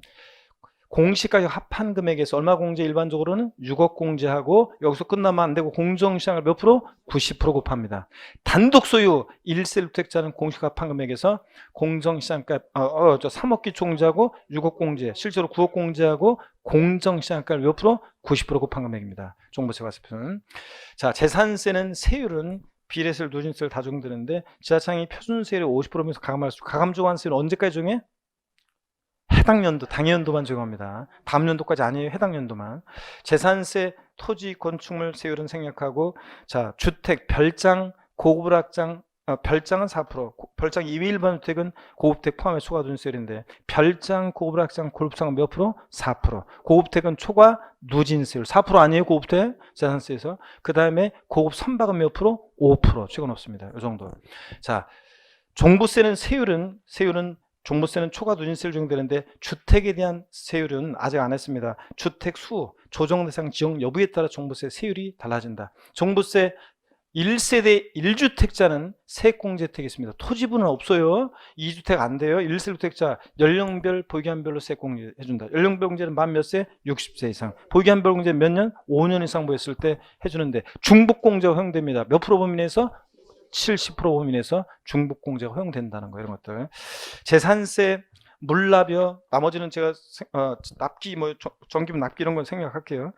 공시가격 합한 금액에서 얼마 공제 일반적으로는 6억 공제하고 여기서 끝나면 안 되고 공정시장을 몇 프로? 90% 곱합니다. 단독 소유 1세 주택자는 공시가 합한 금액에서 공정시장가 3억 기초 공제하고 6억 공제 실제로 9억 공제하고 공정시장가를 몇 프로? 90% 곱한 금액입니다. 종부세 과세표는. 자 재산세는 세율은 비례세율, 누진세를 다 적용되는데 지자체장이 표준세율을 50%면서 가감할 수 가감조환세는 언제까지 적용해? 해당 연도, 당연도만 적용합니다. 다음 연도까지 아니에요. 해당 연도만. 재산세, 토지, 건축물 세율은 생략하고 자 주택, 별장, 고급 학장, 별장은 4%, 별장 2위 일반 주택은 고급택 포함해 초과 누진세율인데 별장, 고급 학장, 골프장은 몇 프로? 4%. 고급택은 초과 누진세율 4% 아니에요. 고급택 재산세에서. 그 다음에 고급 선박은 몇 프로? 5% 최고 높습니다. 이 정도. 자 종부세는 세율은 종부세는 초과 누진세율 적용되는데 주택에 대한 세율은 아직 안 했습니다. 주택 수, 조정 대상 지역 여부에 따라 종부세 세율이 달라진다. 종부세 1세대 1주택자는 세액공제 혜택이 있습니다. 토지분은 없어요. 2주택 안 돼요. 1세 주택자 연령별 보유기한별로 세액공제 해준다. 연령별 공제는 만 몇 세? 60세 이상. 보유기한별 공제 몇 년? 5년 이상 보였을 때 해주는데 중복공제가 허용됩니다. 몇 프로 범위내에서? 70% 범위내에서 중복공제가 허용된다는 거 이런 것들. 재산세, 물납여, 나머지는 제가 납기, 전기분 납기 이런 건 생략할게요.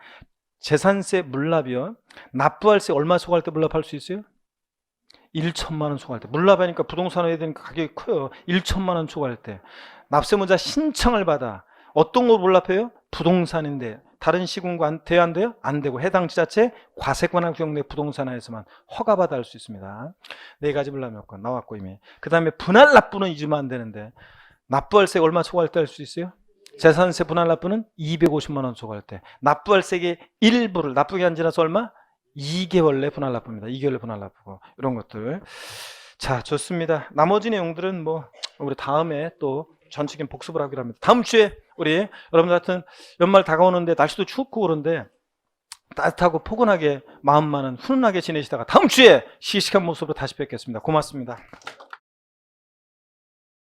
재산세, 물납여, 납부할세 얼마 소각할 때 물납할 수 있어요? 1천만 원 초과할 때. 물납하니까 부동산에 대한 가격이 커요. 1천만 원 초과할 때. 납세의무자 신청을 받아. 어떤 걸 물납해요? 부동산인데 다른 시군과 돼야 안 돼요? 안 되고 해당 지자체 과세관할 경우에 부동산에서만 허가받아 할 수 있습니다. 4가지 물납요건 나왔고 이미. 그 다음에 분할 납부는 잊으면 안 되는데 납부할세 얼마 초과할 때 할 수 있어요? 재산세 분할 납부는 250만 원 초과할 때. 납부할세의 일부를 납부기한 지나서 얼마? 2개월 내 분할 납부입니다. 2개월 내 분할 납부고 이런 것들. 자 좋습니다. 나머지 내용들은 뭐 우리 다음에 또 전체적인 복습을 하기로 합니다. 다음 주에 우리 여러분들 같은 연말 다가오는데 날씨도 춥고 그런데 따뜻하고 포근하게 마음만은 훈훈하게 지내시다가 다음 주에 시식한 모습으로 다시 뵙겠습니다. 고맙습니다.